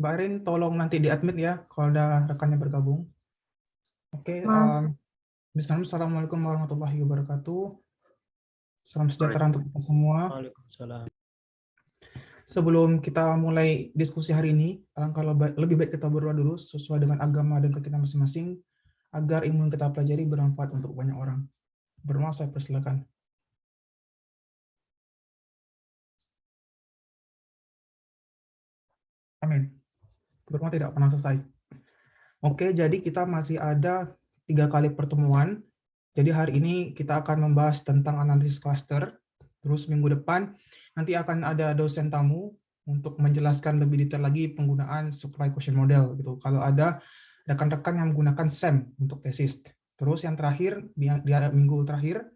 Mbak Erin, tolong nanti di-admit ya kalau ada rekannya bergabung. Oke, Mas, bismillah, Assalamualaikum warahmatullahi wabarakatuh. Salam sejahtera untuk kita Waalaikumsalam. semua. Waalaikumsalam. Sebelum kita mulai diskusi hari ini, alangkah lebih baik kita berdoa dulu sesuai dengan agama dan kita masing-masing, agar ilmu yang kita pelajari bermanfaat untuk banyak orang. Berdoa, saya persilakan. Amin. Berdoa tidak pernah selesai. Oke, jadi kita masih ada 3 kali pertemuan. Jadi hari ini kita akan membahas tentang analisis cluster. Terus minggu depan nanti akan ada dosen tamu untuk menjelaskan lebih detail lagi penggunaan supply quotient model gitu. Kalau ada rekan-rekan yang menggunakan SEM untuk tesis. Terus yang terakhir di minggu terakhir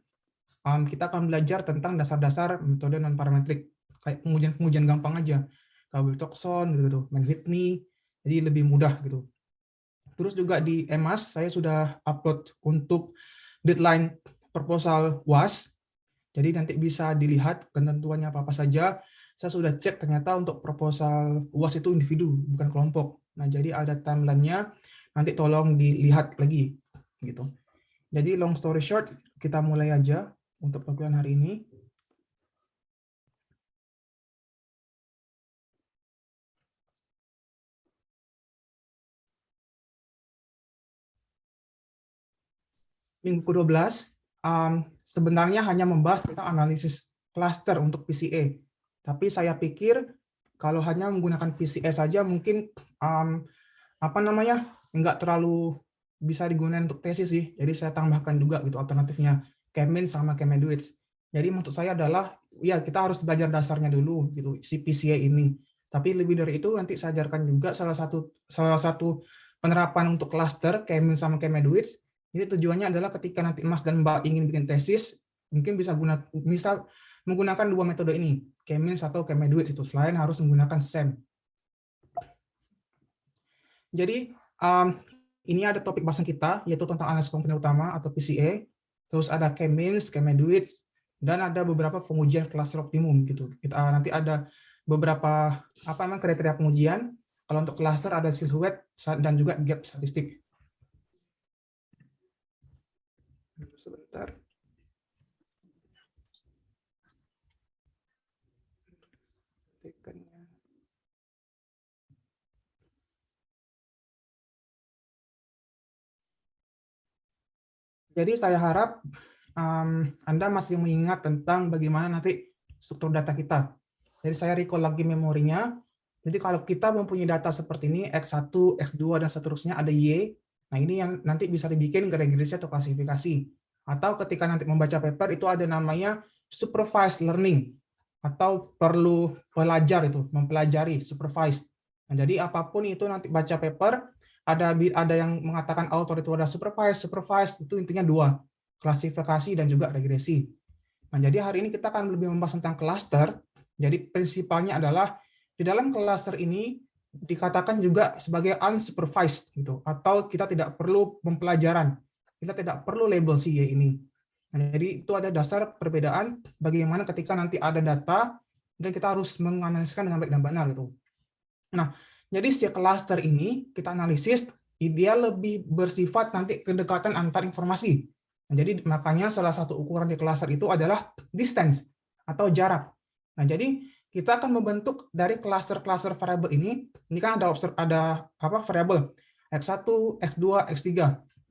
kita akan belajar tentang dasar-dasar metode non parametrik kayak pengujian gampang aja. Kabel-Tokson gitu, Mann-Whitney. Jadi lebih mudah gitu. Terus juga di EMAS saya sudah upload untuk deadline proposal UAS. Jadi nanti bisa dilihat ketentuannya apa-apa saja. Saya sudah cek ternyata untuk proposal UAS itu individu, bukan kelompok. Nah, jadi ada timeline-nya, nanti tolong dilihat lagi gitu. Jadi long story short, kita mulai aja untuk pelajaran hari ini. Minggu ke-12 sebenarnya hanya membahas tentang analisis cluster untuk PCA. Tapi saya pikir kalau hanya menggunakan PCA saja mungkin nggak terlalu bisa digunakan untuk tesis sih. Jadi saya tambahkan juga gitu alternatifnya K-means sama K-meduits. Jadi maksud saya adalah ya kita harus belajar dasarnya dulu gitu si PCA ini. Tapi lebih dari itu nanti saya ajarkan juga salah satu penerapan untuk cluster K-means sama K-meduits. Jadi tujuannya adalah ketika nanti Mas dan Mbak ingin bikin tesis, mungkin bisa menggunakan dua metode ini, K-means atau K-meduits itu, selain harus menggunakan SEM. Jadi ini ada topik bahasan kita, yaitu tentang analisis komponen utama atau PCA, terus ada K-means, K-meduits, dan ada beberapa pengujian cluster optimum gitu. Kita nanti ada beberapa kriteria pengujian. Kalau untuk cluster ada silhouette dan juga gap statistik. Sebentar. Jadi saya harap Anda masih mengingat tentang bagaimana nanti struktur data kita. Jadi saya recall lagi memorinya. Jadi kalau kita mempunyai data seperti ini, X1, X2, dan seterusnya ada Y, nah ini yang nanti bisa dibikin ke regresi atau klasifikasi. Atau ketika nanti membaca paper, itu ada namanya supervised learning, atau perlu pelajar itu, mempelajari, supervised. Nah, jadi apapun itu nanti baca paper, ada yang mengatakan author itu ada supervised, itu intinya dua, klasifikasi dan juga regresi. Nah, jadi hari ini kita akan lebih membahas tentang cluster. Jadi prinsipalnya adalah di dalam cluster ini dikatakan juga sebagai unsupervised gitu, atau kita tidak perlu pempelajaran, kita tidak perlu label si Y ini. Nah, jadi itu ada dasar perbedaan bagaimana ketika nanti ada data dan kita harus menganaliskan dengan baik dan benar gitu. Nah, jadi si cluster ini kita analisis, dia lebih bersifat nanti kedekatan antar informasi. Nah, jadi makanya salah satu ukuran di cluster itu adalah distance atau jarak. Nah, jadi kita akan membentuk dari cluster-cluster variabel ini kan ada variabel X1, X2, X3.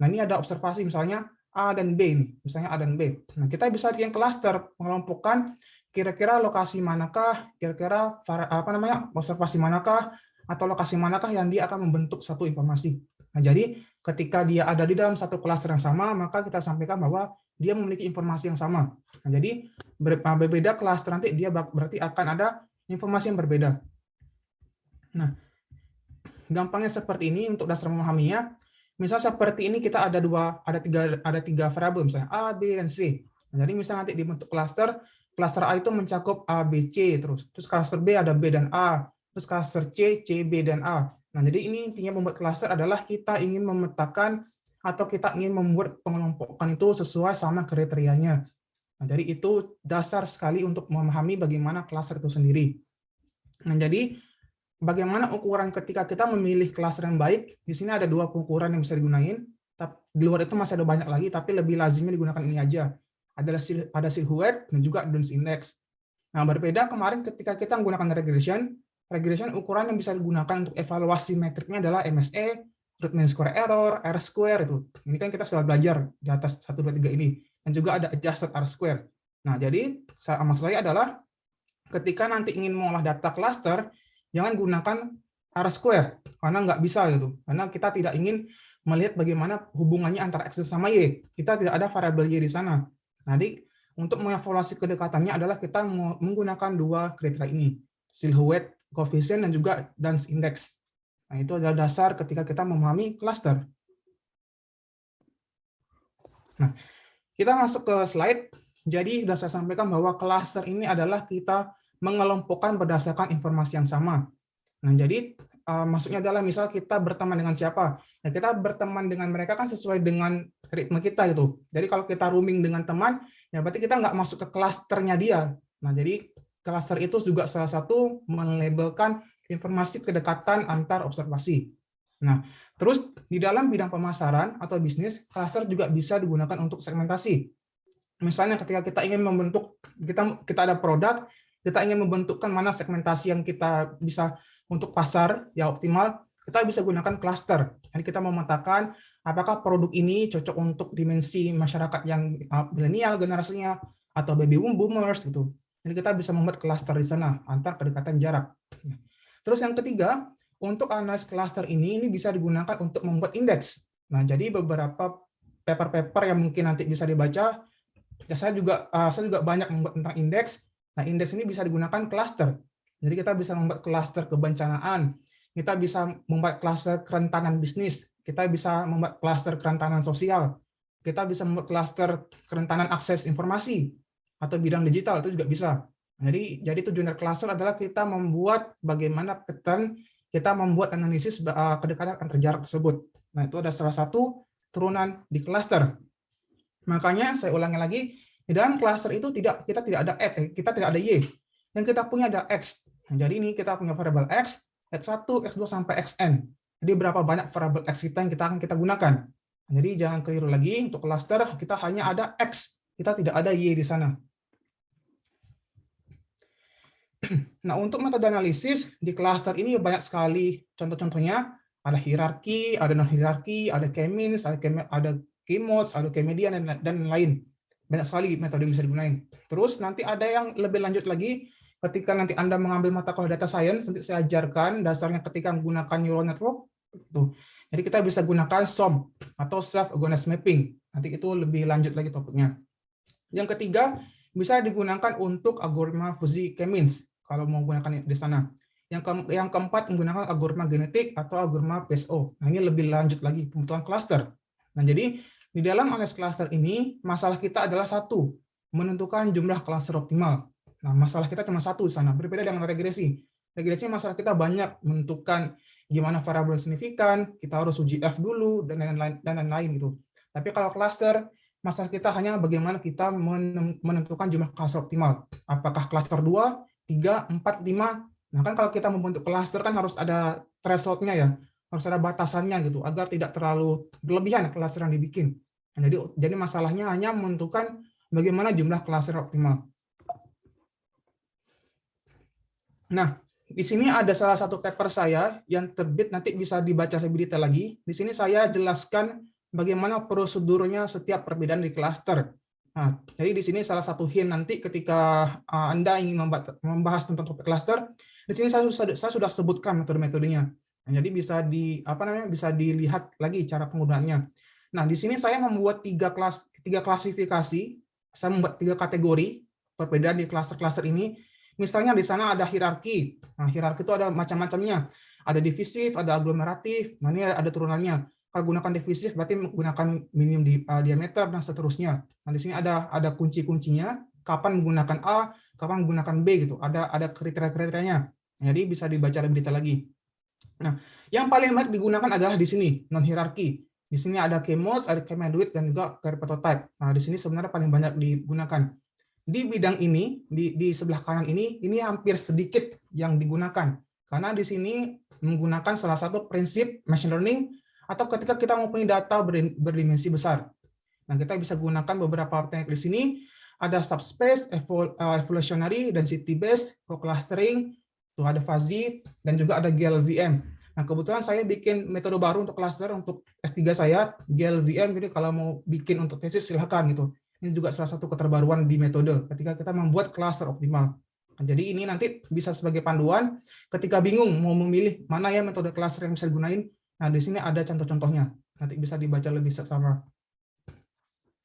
Nah, ini ada observasi misalnya A dan B ini, misalnya A dan B. Nah, kita bisa bikin cluster mengelompokkan kira-kira lokasi manakah, kira-kira observasi manakah, atau lokasi manakah yang dia akan membentuk satu informasi. Nah, jadi ketika dia ada di dalam satu cluster yang sama, maka kita sampaikan bahwa dia memiliki informasi yang sama. Nah, jadi berbeda cluster nanti dia berarti akan ada informasi yang berbeda. Nah, gampangnya seperti ini untuk dasar memahaminya. Misal seperti ini kita ada tiga variabel misalnya A, B, dan C. Nah, jadi misalnya nanti dibentuk cluster A itu mencakup A, B, C terus cluster B ada B dan A, terus cluster C, B, dan A. Nah, jadi ini intinya membuat cluster adalah kita ingin memetakan atau kita ingin membuat pengelompokan itu sesuai sama kriterianya. Nah, jadi itu dasar sekali untuk memahami bagaimana cluster itu sendiri. Nah, jadi bagaimana ukuran ketika kita memilih cluster yang baik. Di sini ada 2 ukuran yang bisa digunain. Di luar itu masih ada banyak lagi, tapi lebih lazimnya digunakan ini aja. Ada silhouette dan juga Duns index. Nah, berbeda kemarin ketika kita menggunakan regression ukuran yang bisa digunakan untuk evaluasi metriknya adalah MSE, root mean square error, R square itu. Ini kan kita sudah belajar di atas 1, 2, 3 ini. Dan juga ada adjusted R square. Nah, jadi maksud saya adalah ketika nanti ingin mengolah data cluster, jangan gunakan R square, karena nggak bisa gitu. Karena kita tidak ingin melihat bagaimana hubungannya antara X sama Y. Kita tidak ada variabel Y di sana. Jadi, untuk mengevaluasi kedekatannya adalah kita menggunakan 2 kriteria ini, silhouette coefficient dan juga Duns index. Nah, itu adalah dasar ketika kita memahami cluster. Nah, kita masuk ke slide. Jadi, sudah saya sampaikan bahwa cluster ini adalah kita mengelompokkan berdasarkan informasi yang sama. Nah, jadi maksudnya adalah misal kita berteman dengan siapa? Nah, kita berteman dengan mereka kan sesuai dengan ritme kita gitu. Jadi kalau kita rooming dengan teman, ya berarti kita nggak masuk ke klasternya dia. Nah, jadi klaster itu juga salah satu melabelkan informasi kedekatan antar observasi. Nah, terus di dalam bidang pemasaran atau bisnis, klaster juga bisa digunakan untuk segmentasi. Misalnya ketika kita ingin membentuk, kita ada produk, kita ingin membentukkan mana segmentasi yang kita bisa untuk pasar yang optimal, kita bisa gunakan cluster. Jadi kita memetakan apakah produk ini cocok untuk dimensi masyarakat yang milenial generasinya atau baby boomers gitu. Jadi kita bisa membuat cluster di sana antar kedekatan jarak. Terus yang ketiga, untuk analisis cluster ini bisa digunakan untuk membuat indeks. Nah, jadi beberapa paper-paper yang mungkin nanti bisa dibaca, ya saya juga banyak membuat tentang indeks. Nah, indeks ini bisa digunakan cluster. Jadi kita bisa membuat cluster kebencanaan, kita bisa membuat cluster kerentanan bisnis, kita bisa membuat cluster kerentanan sosial, kita bisa membuat cluster kerentanan akses informasi atau bidang digital, itu juga bisa. Jadi tujuan dari cluster adalah kita membuat bagaimana kita membuat analisis kedekatan antar jarak tersebut. Nah, itu ada salah satu turunan di cluster. Makanya saya ulangi lagi, di dalam cluster itu kita tidak ada X, kita tidak ada Y. Yang kita punya ada X. Nah, jadi ini kita punya variabel X, X1, X2 sampai Xn. Jadi berapa banyak variabel X kita yang kita gunakan. Jadi jangan keliru lagi, untuk cluster kita hanya ada X, kita tidak ada Y di sana. Nah, untuk metode analisis di cluster ini banyak sekali contoh-contohnya. Ada hierarki, ada non-hierarki, ada k-means, ada k-mods, ada k-median, dan lain. Banyak sekali metode yang bisa digunakan. Terus nanti ada yang lebih lanjut lagi, ketika nanti Anda mengambil mata kuliah data science, nanti saya ajarkan dasarnya ketika menggunakan neural network. Jadi kita bisa gunakan SOM atau self-organized mapping. Nanti itu lebih lanjut lagi topiknya. Yang ketiga, bisa digunakan untuk algoritma fuzzy k-means, kalau mau menggunakan di sana. Yang keempat, menggunakan algoritma genetik atau algoritma PSO. Nah, ini lebih lanjut lagi, pembentukan cluster. Nah, jadi di dalam analisis cluster ini, masalah kita adalah satu, menentukan jumlah cluster optimal. Nah, masalah kita cuma satu di sana, berbeda dengan regresi. Regresi masalah kita banyak, menentukan gimana variabel signifikan, kita harus uji F dulu, dan lain-lain gitu. Tapi kalau cluster, masalah kita hanya bagaimana kita menentukan jumlah cluster optimal. Apakah cluster 2, 3, 4, 5. Nah, kan kalau kita membentuk cluster kan harus ada threshold-nya ya, harus ada batasannya gitu, agar tidak terlalu berlebihan cluster yang dibikin. Nah, jadi masalahnya hanya menentukan bagaimana jumlah cluster optimal. Nah, di sini ada salah satu paper saya yang terbit, nanti bisa dibaca lebih detail lagi. Di sini saya jelaskan bagaimana prosedurnya setiap perbedaan di cluster. Nah, jadi di sini salah satu hint nanti ketika Anda ingin membahas tentang topik cluster, di sini saya sudah sebutkan metode-metodenya. Nah, jadi bisa dilihat lagi cara penggunaannya. Nah, di sini saya membuat tiga klasifikasi, saya membuat 3 kategori perbedaan di cluster-cluster ini. Misalnya di sana ada hierarki. Nah, hierarki itu ada macam-macamnya. Ada divisif, ada aglomeratif. Nah, ini ada turunannya. Kalau gunakan divisif berarti menggunakan minimum diameter dan seterusnya. Nah, di sini ada kunci-kuncinya. Kapan menggunakan A, kapan menggunakan B gitu. Ada kriteria-kriterianya. Jadi bisa dibaca lebih detail lagi. Nah, yang paling banyak digunakan adalah di sini non hierarki. Di sini ada k-mods, ada k-meduit, dan juga k-prototype. Nah, di sini sebenarnya paling banyak digunakan. Di bidang ini, di sebelah kanan ini hampir sedikit yang digunakan. Karena di sini menggunakan salah satu prinsip machine learning atau ketika kita mempunyai data berdimensi besar. Nah, kita bisa gunakan beberapa teknik di sini. Ada subspace, evolutionary, density based, co-clustering, tuh ada fuzzy, dan juga ada GLVM. Nah, kebetulan saya bikin metode baru untuk cluster untuk S3 saya, GLVM, jadi kalau mau bikin untuk tesis silahkan gitu. Ini juga salah satu keterbaruan di metode ketika kita membuat cluster optimal. Nah, jadi ini nanti bisa sebagai panduan ketika bingung mau memilih mana ya metode cluster yang bisa digunain. Nah, di sini ada contoh-contohnya. Nanti bisa dibaca lebih seksama.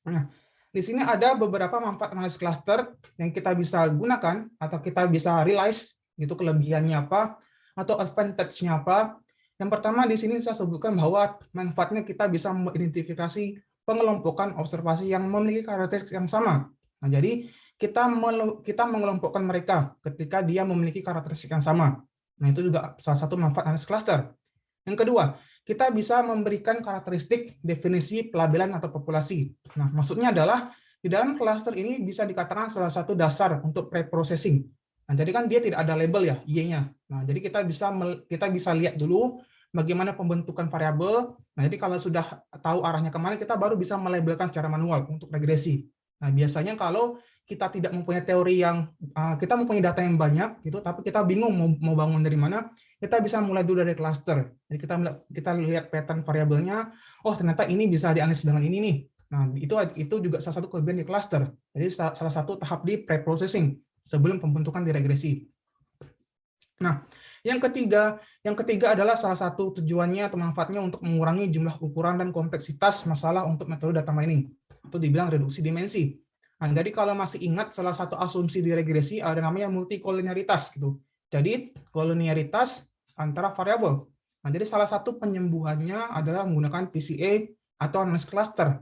Nah, di sini ada beberapa manfaat analisis cluster yang kita bisa gunakan atau kita bisa realize itu kelebihannya apa atau advantage-nya apa. Yang pertama di sini saya sebutkan bahwa manfaatnya kita bisa mengidentifikasi pengelompokan observasi yang memiliki karakteristik yang sama. Nah, jadi kita mengelompokkan mereka ketika dia memiliki karakteristik yang sama. Nah, itu juga salah satu manfaat analisis cluster. Yang kedua, kita bisa memberikan karakteristik definisi pelabelan atau populasi. Nah, maksudnya adalah di dalam cluster ini bisa dikatakan salah satu dasar untuk pre-processing. Nah, jadi kan dia tidak ada label ya, Y-nya. Nah, jadi kita bisa lihat dulu bagaimana pembentukan variabel. Nah, jadi kalau sudah tahu arahnya kemana, kita baru bisa melabelkan secara manual untuk regresi. Nah, biasanya kalau kita tidak mempunyai teori yang kita mempunyai data yang banyak gitu, tapi kita bingung mau bangun dari mana, kita bisa mulai dulu dari cluster. Jadi kita lihat pattern variabelnya, oh ternyata ini bisa dianalisis dengan ini nih. Nah, itu juga salah satu kelebihan di cluster. Jadi salah satu tahap di pre-processing sebelum pembentukan di regresi. Nah, yang ketiga adalah salah satu tujuannya atau manfaatnya untuk mengurangi jumlah ukuran dan kompleksitas masalah untuk metode data mining. Itu dibilang reduksi dimensi. Nah, jadi kalau masih ingat salah satu asumsi di regresi ada namanya multikoliniaritas gitu. Jadi koliniaritas antara variabel. Nah, jadi salah satu penyembuhannya adalah menggunakan PCA atau analisis cluster.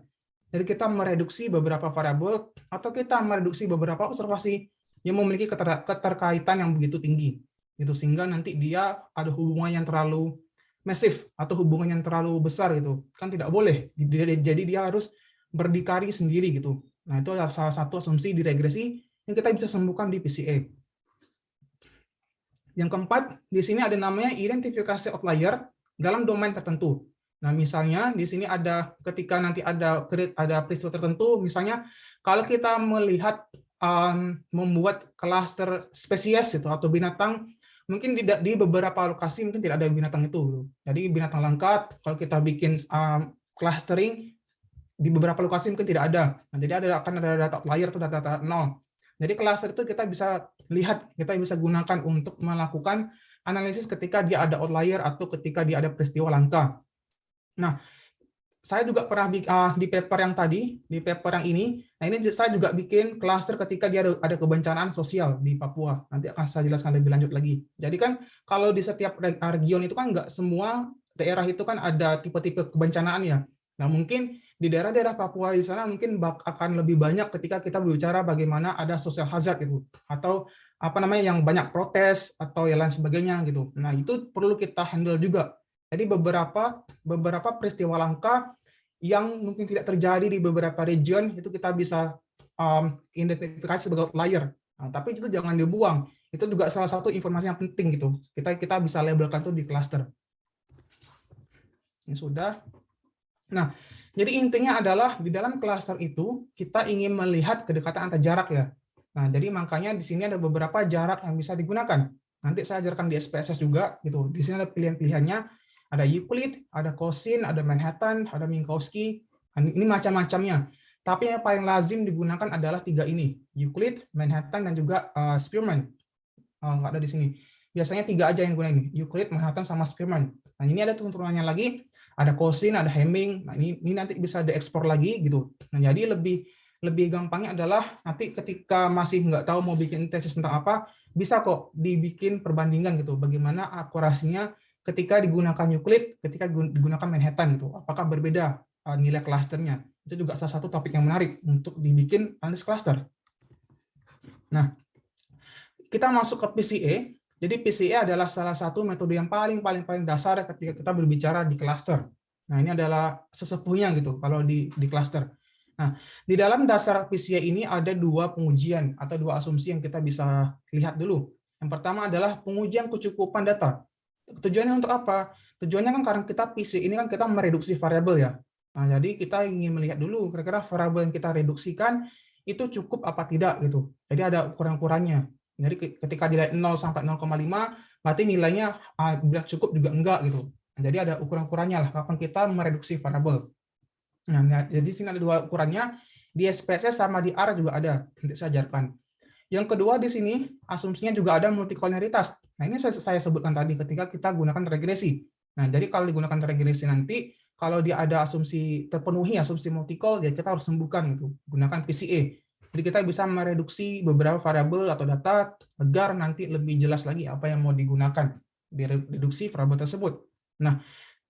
Jadi kita mereduksi beberapa variabel atau kita mereduksi beberapa observasi yang memiliki keterkaitan yang begitu tinggi. Gitu, sehingga nanti dia ada hubungan yang terlalu masif atau hubungan yang terlalu besar gitu. Kan tidak boleh. Jadi dia harus berdikari sendiri gitu. Nah, itu adalah salah satu asumsi di regresi yang kita bisa sembuhkan di PCA. Yang keempat, di sini ada namanya identifikasi outlier dalam domain tertentu. Nah, misalnya di sini ada ketika nanti ada peristiwa tertentu, misalnya kalau kita melihat membuat klaster spesies itu atau binatang, mungkin di beberapa lokasi mungkin tidak ada binatang itu. Jadi binatang langka, kalau kita bikin clustering di beberapa lokasi mungkin tidak ada. Nah, jadi akan ada data outlier atau data nol. Jadi cluster itu kita bisa lihat, kita bisa gunakan untuk melakukan analisis ketika dia ada outlier atau ketika dia ada peristiwa langka. Nah, saya juga pernah di paper yang tadi, di paper yang ini, nah ini saya juga bikin cluster ketika dia ada kebencanaan sosial di Papua. Nanti akan saya jelaskan lebih lanjut lagi. Jadi kan kalau di setiap region itu kan nggak semua daerah itu kan ada tipe-tipe kebencanaan ya. Nah, mungkin di daerah-daerah Papua di sana mungkin akan lebih banyak ketika kita berbicara bagaimana ada social hazard itu atau apa namanya yang banyak protes atau yang lain sebagainya gitu. Nah, itu perlu kita handle juga. Jadi beberapa peristiwa langka yang mungkin tidak terjadi di beberapa region itu kita bisa identifikasi sebagai outlier. Nah, tapi itu jangan dibuang. Itu juga salah satu informasi yang penting gitu. Kita bisa labelkan itu di cluster. Ini sudah. Nah, jadi intinya adalah di dalam cluster itu kita ingin melihat kedekatan antar jarak ya. Nah, jadi makanya di sini ada beberapa jarak yang bisa digunakan. Nanti saya ajarkan di SPSS juga gitu. Di sini ada pilihan-pilihannya, ada Euclid, ada Cosin, ada Manhattan, ada Minkowski. Ini macam-macamnya. Tapi yang paling lazim digunakan adalah tiga ini, Euclid, Manhattan, dan juga Spearman. Nggak ada di sini. Biasanya tiga aja yang gunain, Euclid, Manhattan, sama Spearman. Nah, ini ada turun-turunannya lagi, ada Cosin, ada Hamming. Nah, ini nanti bisa diekspor lagi gitu. Nah, jadi lebih gampangnya adalah nanti ketika masih nggak tahu mau bikin tesis tentang apa, bisa kok dibikin perbandingan gitu. Bagaimana akurasinya ketika digunakan Euclid, ketika digunakan Manhattan gitu. Apakah berbeda nilai klasternya? Itu juga salah satu topik yang menarik untuk dibikin analisis cluster. Nah, kita masuk ke PCA. Jadi PCA adalah salah satu metode yang paling dasar ketika kita berbicara di cluster. Nah, ini adalah sesepuhnya gitu kalau di cluster. Nah, di dalam dasar PCA ini ada dua pengujian atau dua asumsi yang kita bisa lihat dulu. Yang pertama adalah pengujian kecukupan data. Tujuannya untuk apa? Tujuannya kan karena kita PC ini kan kita mereduksi variabel ya. Nah, jadi kita ingin melihat dulu kira-kira variabel yang kita reduksikan itu cukup apa tidak gitu. Jadi ada ukuran-ukurannya. Jadi ketika nilai 0 sampai 0,5 berarti nilainya bila cukup juga enggak gitu. Nah, jadi ada ukuran-ukurannya lah kapan kita mereduksi variabel. Nah, jadi sini ada dua ukurannya, di SPSS sama di R juga ada, nanti saya ajarkan. Yang kedua di sini asumsinya juga ada multikolinialitas. Nah, ini saya sebutkan tadi ketika kita gunakan regresi. Nah, jadi kalau digunakan regresi nanti kalau dia ada asumsi terpenuhi asumsi multikol, ya kita harus sembuhkan itu, gunakan PCA. Jadi kita bisa mereduksi beberapa variabel atau data agar nanti lebih jelas lagi apa yang mau digunakan di reduksi variabel tersebut. Nah,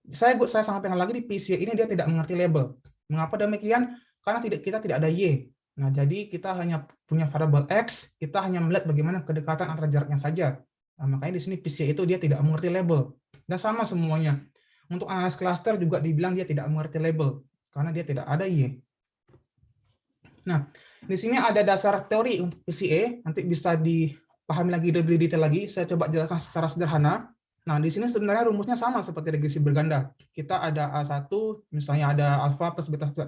saya sampaikan lagi di PCA ini dia tidak mengerti label. Mengapa demikian? Karena kita tidak ada Y. Nah, jadi kita hanya punya variabel X, kita hanya melihat bagaimana kedekatan antara jaraknya saja. Nah, makanya di sini PCA itu dia tidak mengerti label. Dan sama semuanya. Untuk analisis cluster juga dibilang dia tidak mengerti label, karena dia tidak ada Y. Nah, di sini ada dasar teori untuk PCA, nanti bisa dipahami lagi lebih detail lagi. Saya coba jelaskan secara sederhana. Nah, di sini sebenarnya rumusnya sama seperti regresi berganda. Kita ada A1, misalnya ada alfa plus beta 1.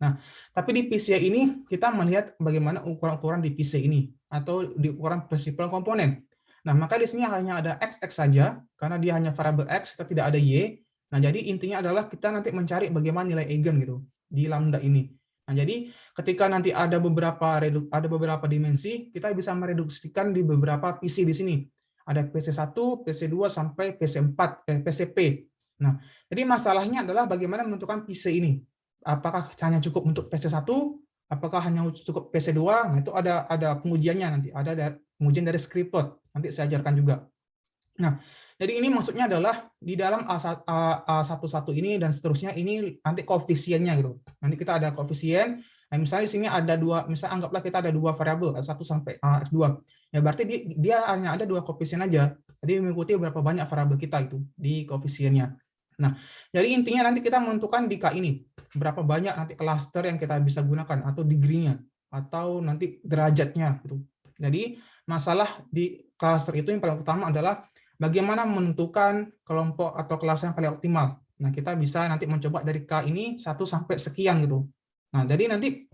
Nah, tapi di PCA ini kita melihat bagaimana ukuran-ukuran di PCA ini atau di ukuran prinsipal komponen. Nah, maka di sini hanya ada XX saja karena dia hanya variabel X, kita tidak ada Y. Nah, jadi intinya adalah kita nanti mencari bagaimana nilai eigen gitu di lambda ini. Nah, jadi ketika nanti ada beberapa dimensi, kita bisa mereduksikan di beberapa PC di sini. Ada PC1, PC2 sampai PC4, PCP. Nah, jadi masalahnya adalah bagaimana menentukan PC ini. Apakah hanya cukup untuk PC1, apakah hanya cukup PC2? Nah, itu ada pengujiannya nanti, ada pengujian dari scriptplot. Nanti saya ajarkan juga. Nah, jadi ini maksudnya adalah di dalam A11 ini dan seterusnya ini nanti koefisiennya gitu. Nanti kita ada koefisien. Nah, misalnya di sini ada dua, misalnya anggaplah kita ada dua variabel, X1 sampai X2. Ya berarti dia hanya ada dua koefisien aja. Jadi mengikuti berapa banyak variabel kita itu di koefisiennya. Nah, jadi intinya nanti kita menentukan di K ini berapa banyak nanti klaster yang kita bisa gunakan atau degree-nya atau nanti derajatnya gitu. Jadi masalah di klaster itu yang paling utama adalah bagaimana menentukan kelompok atau kelas yang paling optimal. Nah, kita bisa nanti mencoba dari K ini 1 sampai sekian gitu. Nah, jadi nanti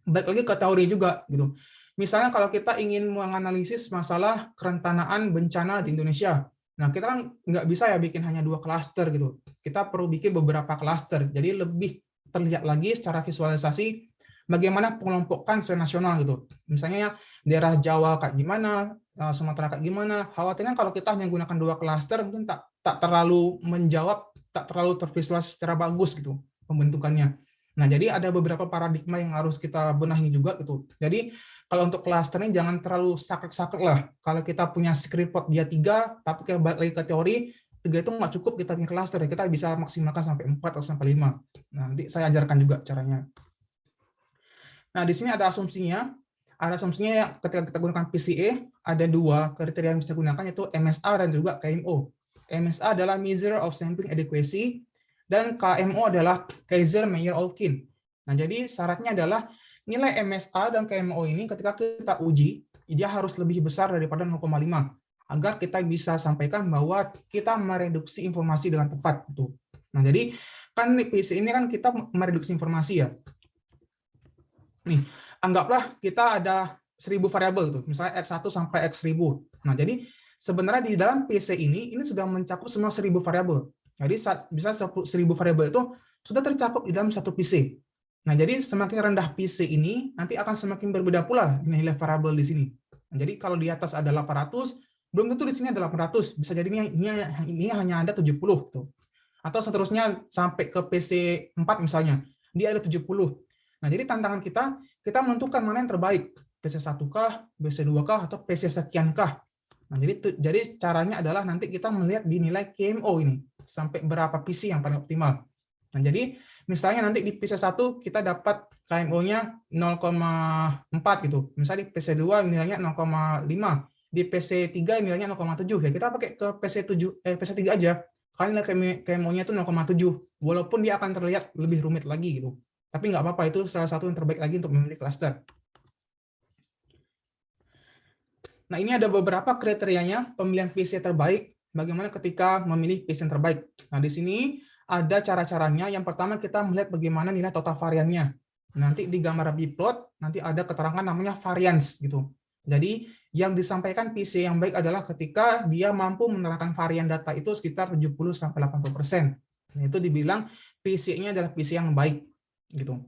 balik lagi ke teori juga gitu. Misalnya kalau kita ingin menganalisis masalah kerentanaan bencana di Indonesia. Nah, kita kan nggak bisa ya bikin hanya 2 klaster gitu. Kita perlu bikin beberapa klaster. Jadi lebih terlihat lagi secara visualisasi bagaimana pengelompokan secara nasional gitu. Misalnya daerah Jawa kayak gimana, Sumatera kayak gimana. Khawatirnya kalau kita hanya gunakan 2 klaster mungkin tak terlalu menjawab, tak terlalu tervisualisasi secara bagus gitu pembentukannya. Nah, jadi ada beberapa paradigma yang harus kita benahi juga gitu. Jadi kalau untuk klaster ini jangan terlalu saklek-saklek lah. Kalau kita punya script dia 3, tapi kita balik lagi ke teori, 3 itu nggak cukup kita punya klaster. Kita bisa maksimalkan sampai 4 atau sampai 5. Nah, nanti saya ajarkan juga caranya. Nah, di sini ada asumsinya. Ada asumsinya yang ketika kita gunakan PCA, ada 2 kriteria yang bisa gunakan, yaitu MSA dan juga KMO. MSA adalah Measure of Sampling Adequacy, dan KMO adalah Kaiser-Meyer-Olkin. Nah, jadi syaratnya adalah nilai MSA dan KMO ini ketika kita uji, dia harus lebih besar daripada 0,5 agar kita bisa sampaikan bahwa kita mereduksi informasi dengan tepat. Nah, jadi kan di PC ini kan kita mereduksi informasi ya. Nih, anggaplah kita ada 1000 variabel tuh, misalnya X1 sampai X1000. Nah, jadi sebenarnya di dalam PC ini sudah mencakup semua 1000 variabel. Jadi bisa 1000 variabel itu sudah tercakup di dalam satu PC. Nah, jadi semakin rendah PC ini nanti akan semakin berbeda pula nilai variabel di sini. Nah, jadi kalau di atas ada 800, belum tentu di sini ada 800, bisa jadi ini hanya ada 70 tuh. Atau seterusnya sampai ke PC 4 misalnya, dia ada 70. Nah, jadi tantangan kita menentukan mana yang terbaik, PC1 kah, PC2 kah, atau PC sekian kah. Nah, jadi caranya adalah nanti kita melihat di nilai KMO ini, sampai berapa PC yang paling optimal. Nah, jadi misalnya nanti di PC1 kita dapat KMO-nya 0,4 gitu. Misalnya di PC2 nilainya 0,5, di PC3 nilainya 0,7. Ya kita pakai ke PC3 aja. Karena nilai KMO-nya itu 0,7. Walaupun dia akan terlihat lebih rumit lagi gitu. Tapi nggak apa-apa, itu salah satu yang terbaik lagi untuk memilih cluster. Nah, ini ada beberapa kriterianya pemilihan PC terbaik, bagaimana ketika memilih PC yang terbaik. Nah, di sini ada cara-caranya. Yang pertama kita melihat bagaimana nilai total variannya. Nanti di gambar biplot nanti ada keterangan namanya variance gitu. Jadi yang disampaikan PC yang baik adalah ketika dia mampu menerangkan varian data itu sekitar 70-80%. Nah, itu dibilang PC-nya adalah PC yang baik gitu.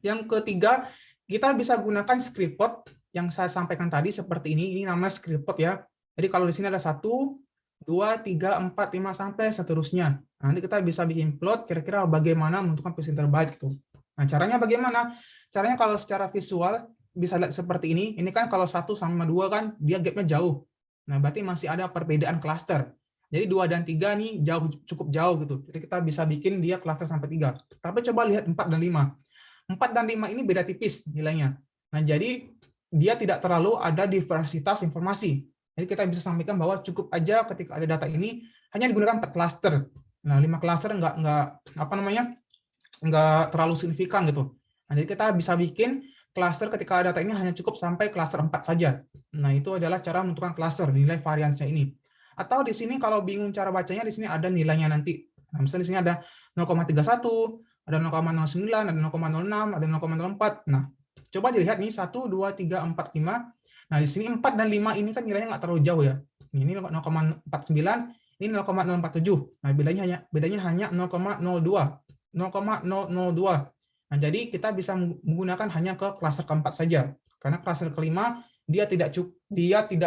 Yang ketiga, kita bisa gunakan scriptpot yang saya sampaikan tadi seperti ini. Ini namanya scriptpot ya. Jadi kalau di sini ada 1, 2, 3, 4, 5 sampai seterusnya. Nanti kita bisa bikin plot kira-kira bagaimana menentukan PC terbaik itu. Nah, caranya bagaimana? Caranya kalau secara visual bisa lihat seperti ini. Ini kan kalau 1 sama 2 kan dia gapnya jauh. Nah, berarti masih ada perbedaan klaster. Jadi 2 dan 3 nih cukup jauh gitu. Jadi kita bisa bikin dia klaster sampai 3. Tapi coba lihat 4 dan 5. 4 dan 5 ini beda tipis nilainya. Nah, jadi dia tidak terlalu ada diversitas informasi. Jadi kita bisa sampaikan bahwa cukup aja ketika ada data ini hanya digunakan 4 cluster. Nah, 5 cluster nggak terlalu signifikan gitu. Nah, jadi kita bisa bikin cluster ketika data ini hanya cukup sampai cluster 4 saja. Nah, itu adalah cara menentukan cluster, nilai variansinya ini. Atau di sini kalau bingung cara bacanya, di sini ada nilainya nanti. Nah, misalnya di sini ada 0,31, ada 0,09, ada 0,06, ada 0,04. Nah, coba dilihat nih 1, 2, 3, 4, 5. Nah, di sini 4 dan 5 ini kan nilainya nggak terlalu jauh ya. Ini 0,49, ini 0,047. Nah, bedanya hanya 0,02. 0,002. Nah, jadi kita bisa menggunakan hanya ke klaster keempat saja. Karena klaster kelima dia tidak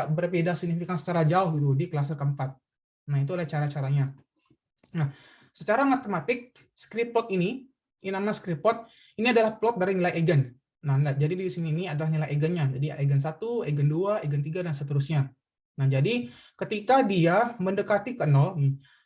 berbeda signifikan secara jauh gitu di klaster keempat. Nah, itu adalah cara-caranya. Nah, secara matematik, scriptplot ini namanya scriptplot, ini adalah plot dari nilai eigen. Nah, jadi di sini ini adalah nilai eigennya. Jadi eigen 1, eigen 2, eigen 3, dan seterusnya. Nah, jadi ketika dia mendekati ke 0,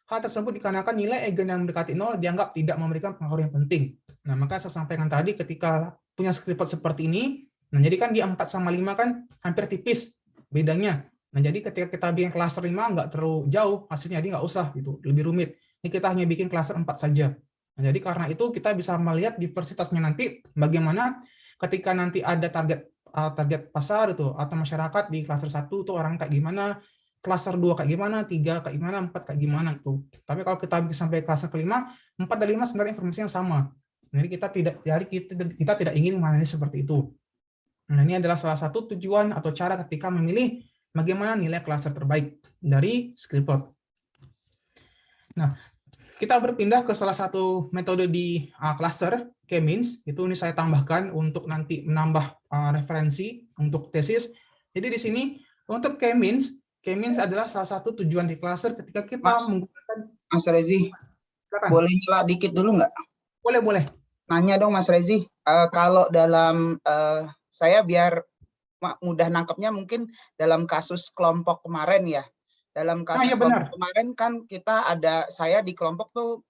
hal tersebut dikarenakan nilai eigen yang mendekati 0 dianggap tidak memberikan pengaruh yang penting. Nah, maka saya sampaikan tadi ketika punya scriptplot seperti ini, nah jadi kan di 4 sama 5 kan hampir tipis bedanya. Nah, jadi ketika kita bikin cluster 5 nggak terlalu jauh, hasilnya jadi nggak usah gitu, lebih rumit. Ini kita hanya bikin cluster 4 saja. Nah, jadi karena itu kita bisa melihat diversitasnya nanti bagaimana ketika nanti ada target pasar itu atau masyarakat di cluster 1 itu orang kayak gimana, cluster 2 kayak gimana, 3 kayak gimana, 4 kayak gimana itu. Tapi kalau kita bikin sampai cluster kelima, 4 dan 5 sebenarnya informasinya sama. Jadi kita tidak ingin menganalisis seperti itu. Nah, ini adalah salah satu tujuan atau cara ketika memilih bagaimana nilai cluster terbaik dari scriptplot. Nah, kita berpindah ke salah satu metode di cluster, K-means. Itu ini saya tambahkan untuk nanti menambah referensi untuk tesis. Jadi di sini untuk K-means adalah salah satu tujuan di cluster ketika kita menggunakan. Mas Rezi, boleh nyela dikit dulu nggak? Boleh. Nanya dong Mas Rezi, kalau dalam saya biar mudah nangkepnya mungkin dalam kasus kelompok kemarin ya. Dalam kasus kelompok kemarin kan saya di kelompok tuh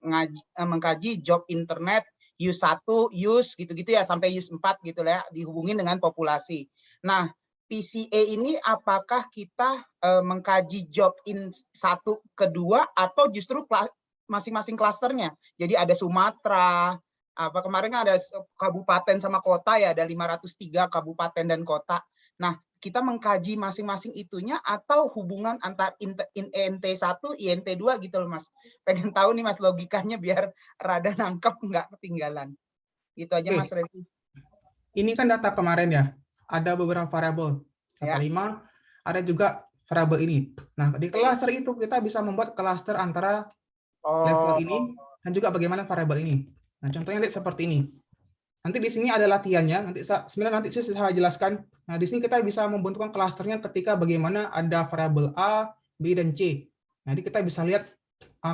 mengkaji job internet use 1, use gitu-gitu ya sampai use 4 gitu ya, dihubungin dengan populasi. Nah, PCA ini apakah kita mengkaji job in 1, kedua atau justru masing-masing klasternya? Jadi ada Sumatera, kemarin kan ada kabupaten sama kota ya, ada 503 kabupaten dan kota. Nah, kita mengkaji masing-masing itunya atau hubungan antara INT 1, INT 2 gitu loh Mas. Pengen tahu nih Mas logikanya biar rada nangkep nggak ketinggalan. Itu aja Mas Rezi. Ini kan data kemarin ya, ada beberapa variabel. Sampai 5, ada juga variabel ini. Nah, di cluster itu kita bisa membuat cluster antara level ini dan juga bagaimana variabel ini. Nah, contohnya lihat seperti ini. Nanti di sini ada latihannya. Nanti saya jelaskan. Nah, di sini kita bisa membentukkan klasternya ketika bagaimana ada variabel A, B, dan C. Jadi kita bisa lihat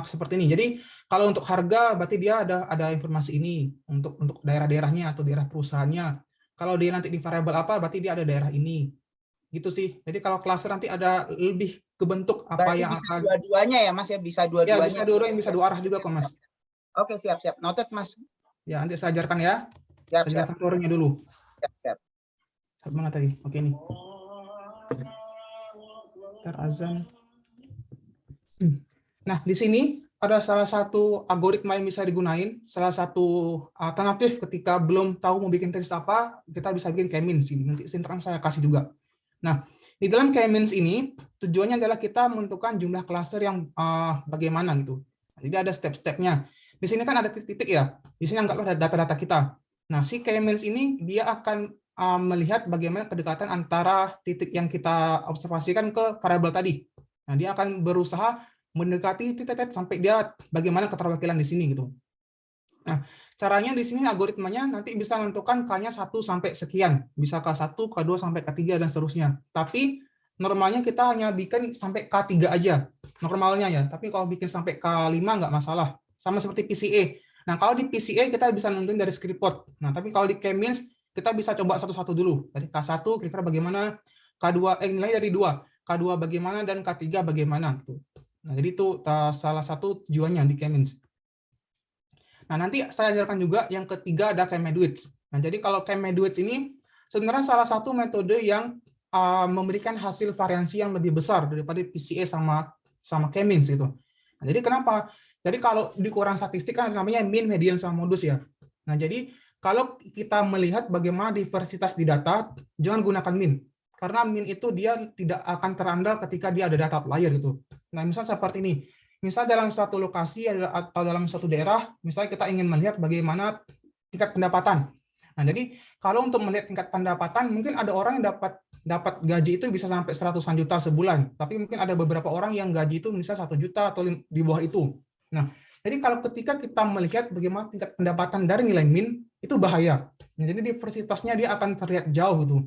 seperti ini. Jadi kalau untuk harga berarti dia ada informasi ini untuk daerah-daerahnya atau daerah perusahaannya. Kalau dia nanti di variabel apa berarti dia ada daerah ini. Gitu sih. Jadi kalau klaster nanti ada lebih ke bentuk apa berarti yang bisa akan dua-duanya ya Mas ya, bisa dua-duanya. Ya, bisa dua-duanya, bisa dua arah juga kok Mas. Oke, siap. Noted Mas. Ya, nanti saya ajarkan ya. Saya jelaskan teorinya dulu. Siap. Sampai mana tadi? Oke, ini. Azan. Nah, di sini ada salah satu algoritma yang bisa digunain. Salah satu alternatif ketika belum tahu mau bikin tesis apa, kita bisa bikin K-means. Nanti sinteran saya kasih juga. Nah, Di dalam K-means ini, tujuannya adalah kita menentukan jumlah klaster yang bagaimana gitu. Jadi ada step-stepnya. Di sini kan ada titik-titik ya. Di sini anggaplah ada data-data kita. Nah, si K-means ini dia akan melihat bagaimana kedekatan antara titik yang kita observasikan ke variabel tadi. Nah, dia akan berusaha mendekati titik-titik sampai dia bagaimana keterwakilan di sini gitu. Nah, caranya di sini algoritmanya nanti bisa menentukan K-nya 1 sampai sekian. Bisa K1, K2 sampai K3 dan seterusnya. Tapi normalnya kita hanya bikin sampai K3 aja. Normalnya ya. Tapi kalau bikin sampai K5 nggak masalah. Sama seperti PCA. Nah, kalau di PCA kita bisa nentuin dari script code. Nah, tapi kalau di K-means kita bisa coba satu-satu dulu. Dari K1 kira-kira bagaimana, K2 nilai dari 2, K2 bagaimana dan K3 bagaimana gitu. Nah, jadi itu salah satu tujuannya di K-means. Nah, nanti saya ajarkan juga yang ketiga ada K-Meduits. Nah, jadi kalau K-Meduits ini sebenarnya salah satu metode yang memberikan hasil variansi yang lebih besar daripada PCA sama K-means gitu. Nah, jadi kenapa? Jadi kalau di ukuran statistik kan namanya mean, median, sama modus ya. Nah, jadi kalau kita melihat bagaimana diversitas di data, jangan gunakan mean. Karena mean itu dia tidak akan terandal ketika dia ada data outlier gitu. Nah, misalnya seperti ini. Misal dalam suatu lokasi atau dalam suatu daerah, misalnya kita ingin melihat bagaimana tingkat pendapatan. Nah, jadi kalau untuk melihat tingkat pendapatan, mungkin ada orang yang dapat gaji itu bisa sampai 100-an juta sebulan, tapi mungkin ada beberapa orang yang gaji itu bisa 1 juta atau di bawah itu. Nah, jadi kalau ketika kita melihat bagaimana tingkat pendapatan dari nilai min, itu bahaya. Nah, jadi diversitasnya dia akan terlihat jauh gitu.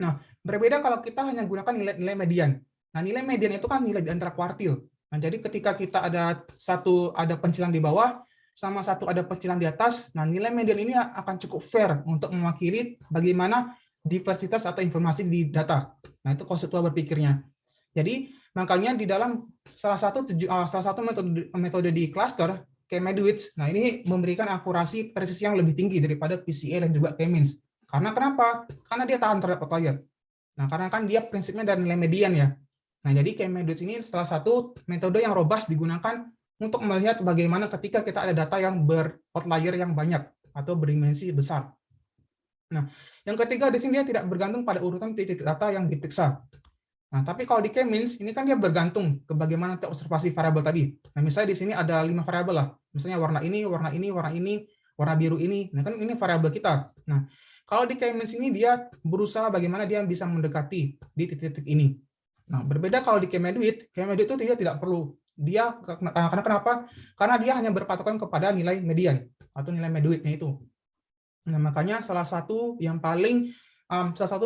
Nah, berbeda kalau kita hanya gunakan nilai median. Nah, nilai median itu kan nilai di antara kuartil. Nah, jadi ketika kita ada pencilan di bawah, sama satu ada pencilan di atas, nah nilai median ini akan cukup fair untuk mewakili bagaimana diversitas atau informasi di data. Nah, itu konseptual berpikirnya. Jadi, makanya di dalam salah satu metode di cluster, K-Meduits, nah ini memberikan akurasi presisi yang lebih tinggi daripada PCA dan juga K-means. Karena kenapa? Karena dia tahan terhadap outlier. Nah, karena kan dia prinsipnya dari nilai median ya. Nah, jadi K-Meduits ini salah satu metode yang robust digunakan untuk melihat bagaimana ketika kita ada data yang beroutlier yang banyak atau berdimensi besar. Nah, yang ketiga di sini dia tidak bergantung pada urutan titik data yang diperiksa. Nah, tapi kalau di K-means ini kan dia bergantung ke bagaimana observasi variabel tadi. Nah, misalnya di sini ada 5 variabel lah. Misalnya warna ini, warna ini, warna ini, warna biru ini. Nah, kan ini variabel kita. Nah, kalau di K-means ini dia berusaha bagaimana dia bisa mendekati di titik-titik ini. Nah, berbeda kalau di K-Meduit itu tidak perlu. Dia karena kenapa? Karena dia hanya berpatokan kepada nilai median atau nilai Meduitnya itu. Nah, makanya salah satu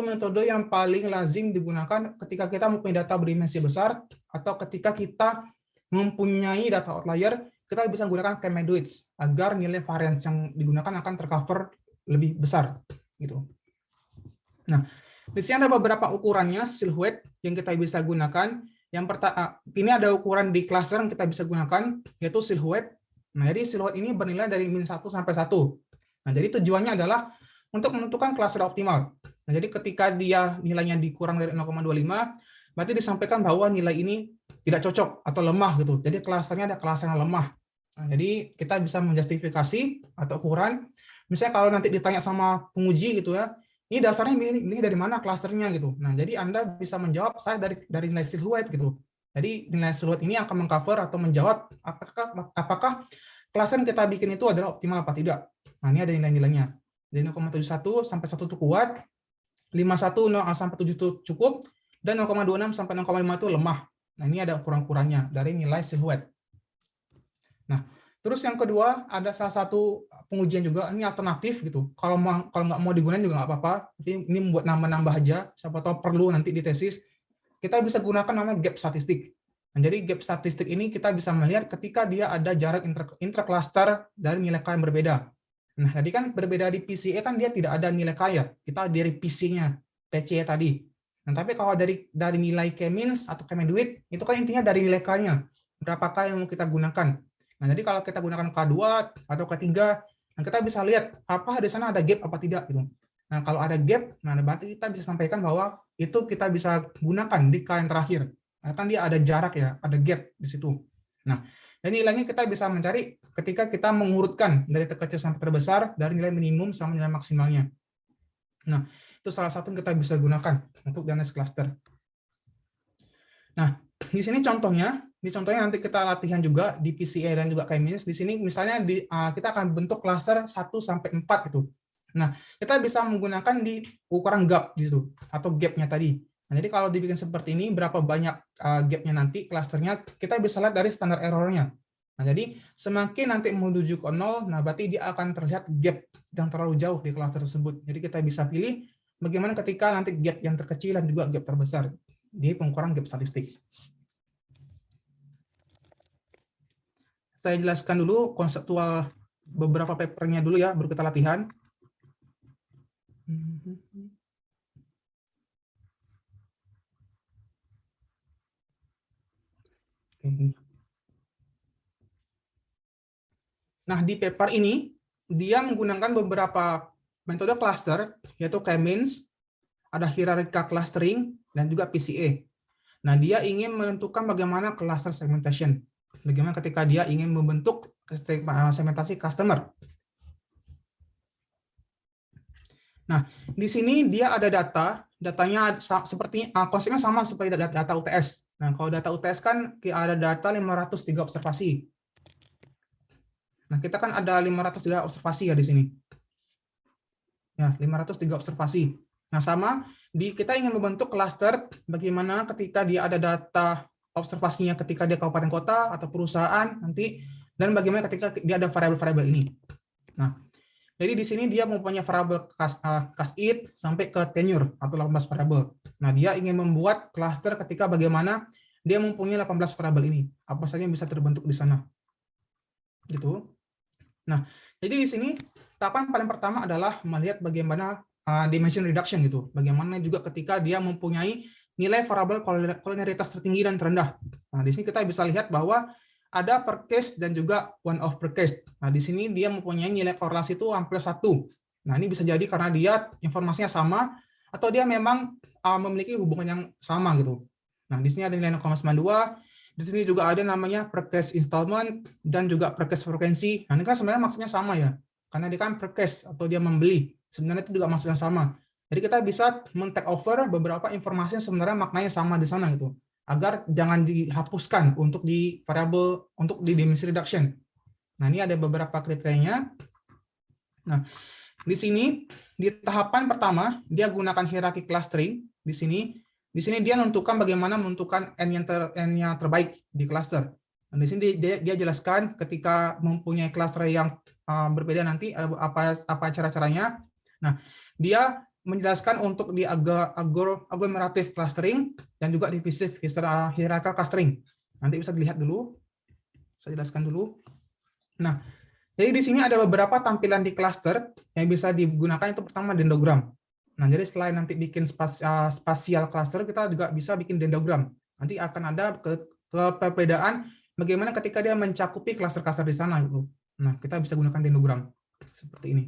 metode yang paling lazim digunakan ketika kita mempunyai data berdimensi besar atau ketika kita mempunyai data outlier, kita bisa gunakan K-Meduits agar nilai variance yang digunakan akan tercover lebih besar gitu. Nah, di sini ada beberapa ukurannya silhouette yang kita bisa gunakan. Yang pertama, ini ada ukuran di cluster yang kita bisa gunakan, yaitu silhouette. Nah, jadi silhouette ini bernilai dari min 1 sampai 1. Nah, jadi tujuannya adalah untuk menentukan cluster optimal. Nah, jadi ketika dia nilainya dikurang dari 0,25, berarti disampaikan bahwa nilai ini tidak cocok atau lemah gitu. Jadi klasternya ada klaster yang lemah. Nah, jadi kita bisa menjustifikasi atau ukuran. Misalnya kalau nanti ditanya sama penguji gitu ya, ini dasarnya ini dari mana klasternya gitu. Nah, jadi Anda bisa menjawab saya dari nilai silhouette gitu. Jadi nilai silhouette ini akan mengcover atau menjawab apakah klaster yang kita bikin itu adalah optimal apa tidak. Nah, ini ada nilai-nilainya. Dari 0,71 sampai 1 itu kuat, 51 sampai 7 itu cukup, dan 0,26 sampai 0,5 itu lemah. Nah, ini ada ukuran-ukurannya dari nilai silhouette. Nah, terus yang kedua ada salah satu pengujian juga, ini alternatif gitu. Kalau nggak mau digunakan juga nggak apa-apa. Tapi ini membuat nambah-nambah aja. Siapa tahu perlu nanti di tesis. Kita bisa gunakan namanya gap statistik. Nah, jadi gap statistik ini kita bisa melihat ketika dia ada jarak intra-cluster dari nilai K yang berbeda. Nah, tadi kan berbeda di PCA kan dia tidak ada nilai K ya. Kita dari PC-nya, TC tadi. Nah, tapi kalau dari nilai K-means atau K-Meduit, itu kan intinya dari nilai K-nya. Berapa K yang mau kita gunakan. Nah, jadi kalau kita gunakan K2 atau K3, nah kita bisa lihat apa di sana ada gap apa tidak gitu. Nah, kalau ada gap, nah berarti kita bisa sampaikan bahwa itu kita bisa gunakan di K yang terakhir. Nah, kan dia ada jarak ya, ada gap di situ. Nah, dan nilainya kita bisa mencari ketika kita mengurutkan dari terkecil sampai terbesar dari nilai minimum sama nilai maksimalnya. Nah, itu salah satu yang kita bisa gunakan untuk diagnosis cluster. Nah, di sini contohnya nanti kita latihan juga di PCA dan juga K-means. Di sini misalnya kita akan bentuk klaster 1 sampai 4 gitu. Nah, kita bisa menggunakan di ukuran gap di situ atau gap-nya tadi. Nah, jadi kalau dibikin seperti ini, berapa banyak gap-nya nanti klasternya, kita bisa lihat dari standar error-nya. Nah, jadi semakin nanti menuju ke 0, nah berarti dia akan terlihat gap yang terlalu jauh di klaster tersebut. Jadi kita bisa pilih bagaimana ketika nanti gap yang terkecil dan juga gap terbesar di pengukuran gap statistik. Saya jelaskan dulu konseptual beberapa papernya dulu ya, baru kita latihan. Nah, di paper ini, dia menggunakan beberapa metode cluster, yaitu K-means, ada hierarchical clustering, dan juga PCA. Nah, dia ingin menentukan bagaimana cluster segmentation. Bagaimana ketika dia ingin membentuk segmentasi customer. Nah, di sini dia ada datanya seperti konsepnya sama seperti data UTS. Nah, kalau data UTS kan ada data 503 observasi. Nah, kita kan ada 503 observasi ya di sini. Ya, 503 observasi. Nah, sama kita ingin membentuk cluster bagaimana ketika dia ada data observasinya ketika dia kabupaten kota atau perusahaan nanti, dan bagaimana ketika dia ada variabel-variabel ini. Nah, jadi di sini dia mempunyai variabel cast it sampai ke tenure atau 18 variabel. Nah, dia ingin membuat cluster ketika bagaimana dia mempunyai 18 variabel ini. Apa saja yang bisa terbentuk di sana. Gitu. Nah, jadi di sini tahapan paling pertama adalah melihat bagaimana dimension reduction gitu. Bagaimana juga ketika dia mempunyai nilai variabel kolinialitas tertinggi dan terendah. Nah, di sini kita bisa lihat bahwa ada per case dan juga one off per case. Nah, di sini dia mempunyai nilai korelasi itu hampir 1. Nah, ini bisa jadi karena dia informasinya sama atau dia memang memiliki hubungan yang sama gitu. Nah, di sini ada nilai 0,92. Di sini juga ada namanya per case installment dan juga per case frekuensi. Nah, ini kan sebenarnya maksudnya sama ya. Karena dia kan per case atau dia membeli. Sebenarnya itu juga maksudnya sama. Jadi kita bisa men-take over beberapa informasi yang sebenarnya maknanya sama di sana gitu. Agar jangan dihapuskan untuk di variabel untuk di dimension reduction. Nah, ini ada beberapa kriterianya. Nah, di sini di tahapan pertama dia gunakan hierarchy clustering di sini. Di sini dia menentukan bagaimana menentukan N-nya terbaik di cluster. Dan di sini dia jelaskan ketika mempunyai cluster yang berbeda nanti apa cara-caranya. Nah, dia menjelaskan untuk di agglomerative clustering dan juga divisive hierarchical clustering. Nanti bisa dilihat dulu. Saya jelaskan dulu. Nah, jadi di sini ada beberapa tampilan di cluster yang bisa digunakan. Itu pertama dendrogram. Nah, jadi selain nanti bikin spasial cluster, kita juga bisa bikin dendrogram. Nanti akan ada perbedaan bagaimana ketika dia mencakupi cluster-cluster di sana gitu. Nah, kita bisa gunakan dendrogram seperti ini.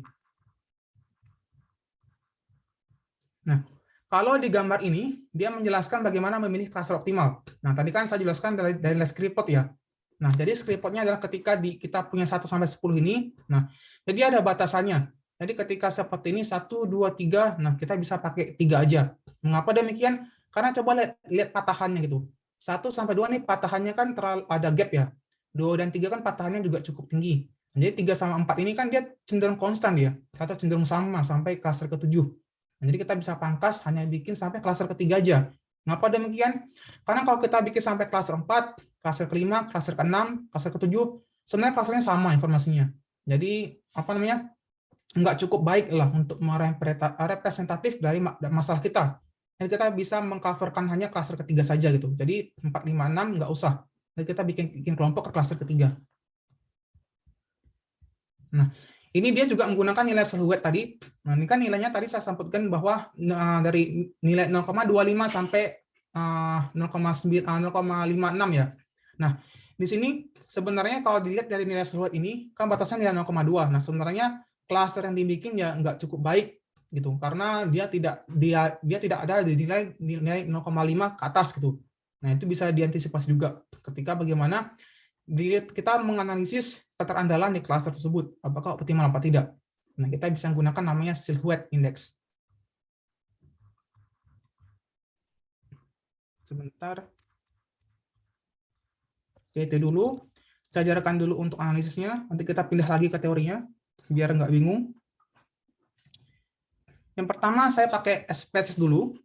Nah, kalau di gambar ini dia menjelaskan bagaimana memilih cluster optimal. Nah, tadi kan saya jelaskan dari last report ya. Nah, jadi scriptnya adalah ketika kita punya 1 sampai 10 ini, nah, jadi ada batasannya. Jadi ketika seperti ini 1, 2, 3, nah kita bisa pakai 3 aja. Mengapa demikian? Karena coba lihat patahannya gitu. 1 sampai 2 nih patahannya kan terlalu ada gap ya. 2 dan 3 kan patahannya juga cukup tinggi. Jadi 3 sama 4 ini kan dia cenderung konstan dia, atau cenderung sama sampai klaster ke-7. Nah, jadi kita bisa pangkas hanya bikin sampai klaster ke-3 aja. Mengapa demikian? Karena kalau kita bikin sampai klaster 4, klaster ke-5, klaster ke-6, klaster ke-7, sebenarnya klasternya sama informasinya. Jadi apa namanya? Nggak cukup baik lah untuk representatif dari masalah kita. Dan kita bisa mengcoverkan hanya klaster ke-3 saja gitu. Jadi 4, 5, 6 nggak usah. Jadi kita bikin kelompok ke klaster ke-3. Nah, ini dia juga menggunakan nilai silhouette tadi. Nah, ini kan nilainya tadi saya sebutkan bahwa dari nilai 0,25 sampai 0,56 ya. Nah, di sini sebenarnya kalau dilihat dari nilai silhouette ini kan batasnya nilai 0,2. Nah, sebenarnya klaster yang dibikin ya nggak cukup baik gitu karena dia tidak ada di nilai 0,5 ke atas gitu. Nah, itu bisa diantisipasi juga ketika bagaimana kita menganalisis keterandalan di klaster tersebut, apakah optimal apa tidak. Nah, kita bisa menggunakan namanya silhouette index. Sebentar. Oke, itu dulu. Saya ajarkan dulu untuk analisisnya. Nanti kita pindah lagi ke teorinya, biar nggak bingung. Yang pertama, saya pakai SPSS dulu.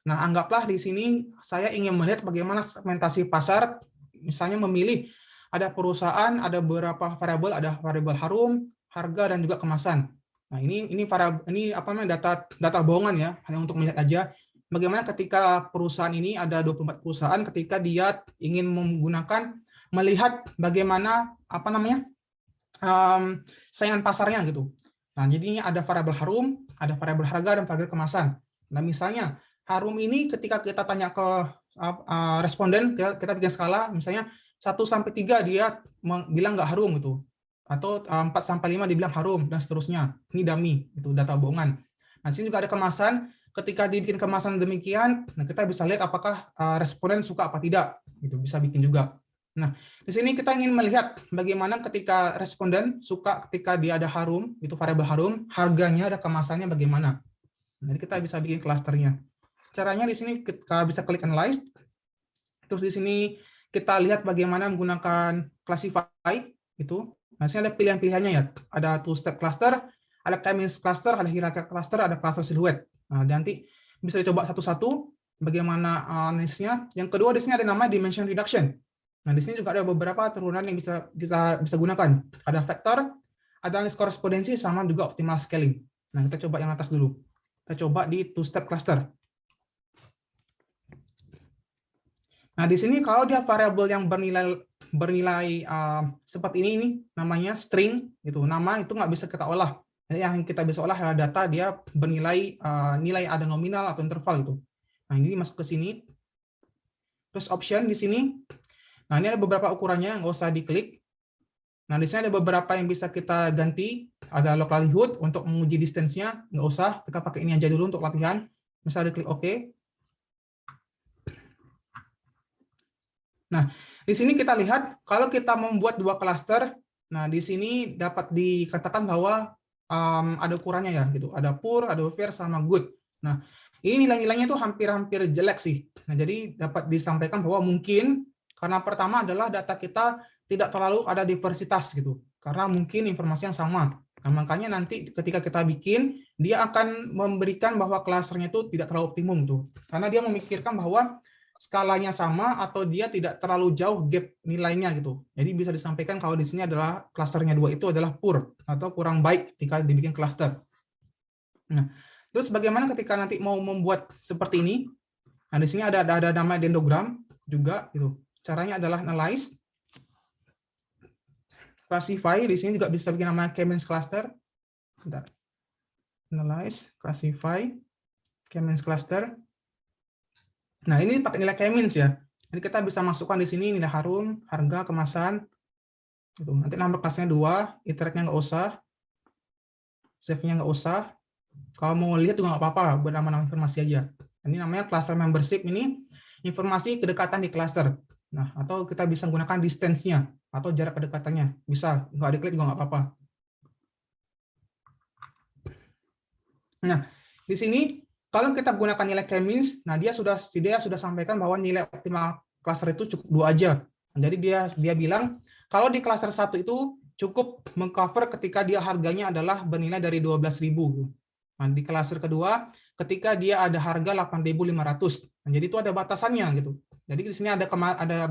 Nah, anggaplah di sini saya ingin melihat bagaimana segmentasi pasar, misalnya memilih ada perusahaan, ada beberapa variabel, ada variabel harum, harga, dan juga kemasan. Nah, ini apa namanya, data bohongan ya, hanya untuk melihat aja bagaimana ketika perusahaan ini ada 24 perusahaan, ketika dia ingin melihat bagaimana apa namanya saingan pasarnya gitu. Nah, jadinya ada variabel harum, ada variabel harga, dan variabel kemasan. Nah, misalnya harum ini ketika kita tanya ke responden, kita bikin skala, misalnya 1 sampai 3 dia bilang nggak harum gitu. Atau 4 sampai 5 dibilang harum, dan seterusnya. Ini dummy, itu data bohongan. Nah, di sini juga ada kemasan. Ketika dibikin kemasan demikian, nah kita bisa lihat apakah responden suka apa tidak. Itu bisa bikin juga. Nah, di sini kita ingin melihat bagaimana ketika responden suka ketika dia ada harum, itu variabel harum, harganya ada kemasannya bagaimana. Jadi kita bisa bikin klasternya. Caranya di sini kita bisa klik analyze. Terus di sini kita lihat bagaimana menggunakan classify itu. Nah, sini ada pilihan-pilihannya ya. Ada two-step cluster, ada k-means cluster, ada hierarchical cluster, ada cluster silhouette. Nah, nanti bisa dicoba satu-satu bagaimana analisisnya. Yang kedua di sini ada namanya dimension reduction. Nah, di sini juga ada beberapa turunan yang kita bisa gunakan. Ada vektor, ada analisis korespondensi, sama juga optimal scaling. Nah, kita coba yang atas dulu. Kita coba di two-step cluster. Nah, di sini kalau dia variabel yang bernilai seperti ini namanya string, gitu. Nama itu nggak bisa kita olah. Yang kita bisa olah adalah data dia bernilai nilai ada nominal atau interval gitu. Nah, ini masuk ke sini. Terus option di sini. Nah, ini ada beberapa ukurannya, nggak usah diklik. Nah, di sini ada beberapa yang bisa kita ganti. Ada log likelihood untuk menguji distance-nya, nggak usah. Kita pakai ini aja dulu untuk latihan. Misalnya diklik OK. Nah, di sini kita lihat kalau kita membuat 2 klaster, nah di sini dapat dikatakan bahwa ada ukurannya ya, gitu. Ada poor, ada fair, sama good. Nah, ini nilai-nilainya itu hampir-hampir jelek sih. Nah, jadi dapat disampaikan bahwa mungkin karena pertama adalah data kita tidak terlalu ada diversitas gitu, karena mungkin informasi yang sama. Nah, makanya nanti ketika kita bikin, dia akan memberikan bahwa klasternya itu tidak terlalu optimum tuh, karena dia memikirkan bahwa skalanya sama atau dia tidak terlalu jauh gap nilainya gitu. Jadi bisa disampaikan kalau di sini adalah klasternya 2 itu adalah poor atau kurang baik ketika dibikin klaster. Nah, terus bagaimana ketika nanti mau membuat seperti ini? Nah, di sini ada nama dendrogram juga gitu. Caranya adalah analyze, classify, di sini juga bisa bikin namanya k-means cluster. Bentar. Analyze, classify, k-means cluster. Nah, ini pakai nilai k-means ya. Jadi kita bisa masukkan di sini nilai harum, harga, kemasan. Gitu. Nanti nomor kelasnya 2, iterate-nya nggak usah, save-nya nggak usah. Kalau mau lihat juga nggak apa-apa, bernama-nama informasi aja. Ini namanya cluster membership, ini informasi kedekatan di cluster. Nah, atau kita bisa menggunakan distance-nya atau jarak kedekatannya. Bisa, nggak diklik juga nggak apa-apa. Nah, di sini kalau kita gunakan nilai k-means, nah dia sudah sampaikan bahwa nilai optimal cluster itu cukup 2 aja. Jadi dia bilang kalau di cluster 1 itu cukup mengcover ketika dia harganya adalah bernilai dari 12.000. Nah, di cluster kedua ketika dia ada harga 8.500. Nah, jadi itu ada batasannya gitu. Jadi di sini ada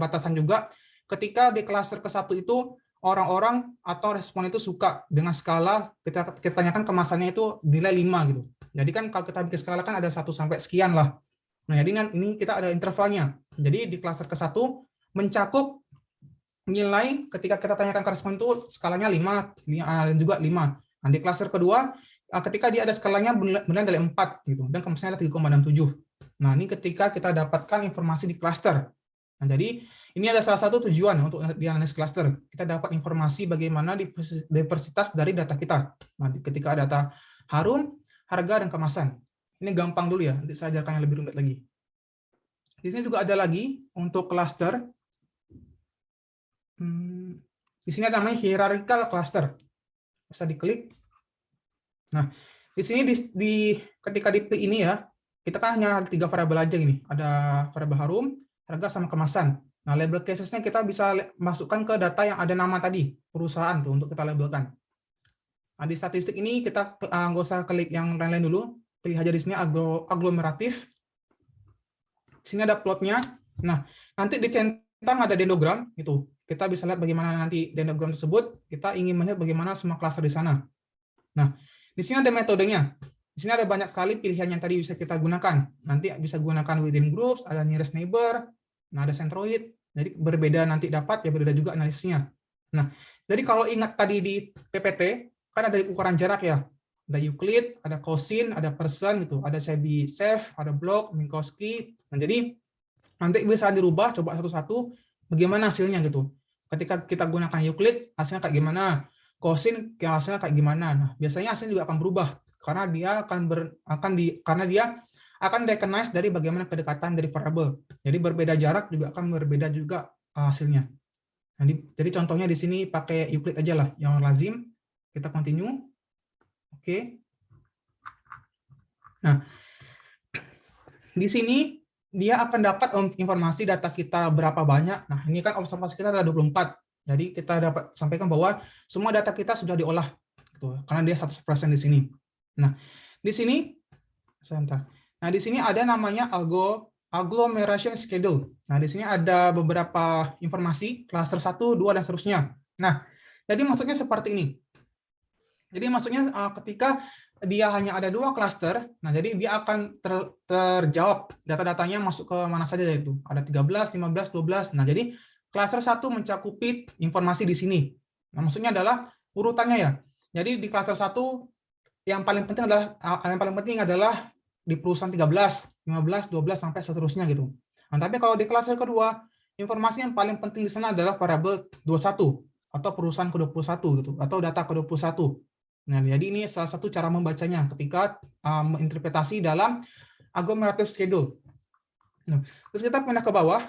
batasan juga ketika di cluster ke-1 itu orang-orang atau respon itu suka dengan skala kita tanyakan kemasannya itu nilai 5 gitu. Jadi kan kalau kita bikin skala kan ada 1 sampai sekian lah. Nah, jadi ini kita ada intervalnya. Jadi di klaster ke-1 mencakup nilai ketika kita tanyakan ke respon itu skalanya 5 dan juga 5. Nah, di klaster kedua ketika dia ada skalanya benar dari 4 gitu dan kemasannya ada 3,67. Nah, ini ketika kita dapatkan informasi di klaster. Nah, jadi ini ada salah satu tujuan untuk dianalisis cluster. Kita dapat informasi bagaimana diversitas dari data kita. Nah, ketika data harum, harga, dan kemasan. Ini gampang dulu ya, nanti saya ajarkan yang lebih rumit lagi. Di sini juga ada lagi untuk cluster. Di sini ada namanya hierarchical cluster. Bisa diklik. Nah, di sini ketika dipilih ini ya, kita kan hanya 3 variabel aja ini. Ada variabel harum, harga, sama kemasan. Nah, label cases-nya kita bisa masukkan ke data yang ada nama tadi, perusahaan tuh untuk kita labelkan. Nah, di statistik ini kita nggak usah klik yang lain-lain dulu, pilih aja di sini aglomeratif. Di sini ada plotnya. Nah, nanti di centang ada dendrogram, itu. Kita bisa lihat bagaimana nanti dendrogram tersebut. Kita ingin melihat bagaimana semua klaster di sana. Nah, di sini ada metodenya. Di sini ada banyak sekali pilihan yang tadi bisa kita gunakan. Nanti bisa gunakan within groups, ada nearest neighbor, nah ada centroid. Jadi berbeda nanti dapat, ya berbeda juga analisisnya. Nah, jadi kalau ingat tadi di PPT, kan ada ukuran jarak ya. Ada Euclid, ada Cousin, ada Person, gitu. Ada Chebyshev, ada Bloch, Minkowski. Nah, jadi nanti bisa dirubah, coba satu-satu, bagaimana hasilnya gitu. Ketika kita gunakan Euclid, hasilnya kayak gimana? Cousin hasilnya kayak gimana? Nah, biasanya hasilnya juga akan berubah karena dia akan recognize dari bagaimana kedekatan dari variabel. Jadi berbeda jarak juga akan berbeda juga hasilnya. Jadi contohnya di sini pakai Euclid aja lah yang lazim. Kita continue. Oke. Nah, di sini dia akan dapat informasi data kita berapa banyak. Nah, ini kan observasi kita adalah 24. Jadi kita dapat sampaikan bahwa semua data kita sudah diolah gitu, karena dia 100% di sini. Nah, di sini sebentar. Nah, di sini ada namanya agglomeration schedule. Nah, di sini ada beberapa informasi, cluster 1, 2 dan seterusnya. Nah, jadi maksudnya seperti ini. Jadi maksudnya ketika dia hanya ada 2 klaster, nah jadi dia akan terjawab data-datanya masuk ke mana saja itu. Ada 13, 15, 12. Nah, jadi klaster 1 mencakupi informasi di sini. Nah, maksudnya adalah urutannya ya. Jadi di klaster 1 yang paling penting adalah di perusahaan 13, 15, 12 sampai seterusnya gitu. Nah, tapi kalau di klaster kedua, informasi yang paling penting di sana adalah variabel 21 atau perusahaan ke-21 gitu, atau data ke-21. Nah, jadi ini salah satu cara membacanya ketika menginterpretasi dalam agglomerative schedule. Nah, terus kita pindah ke bawah.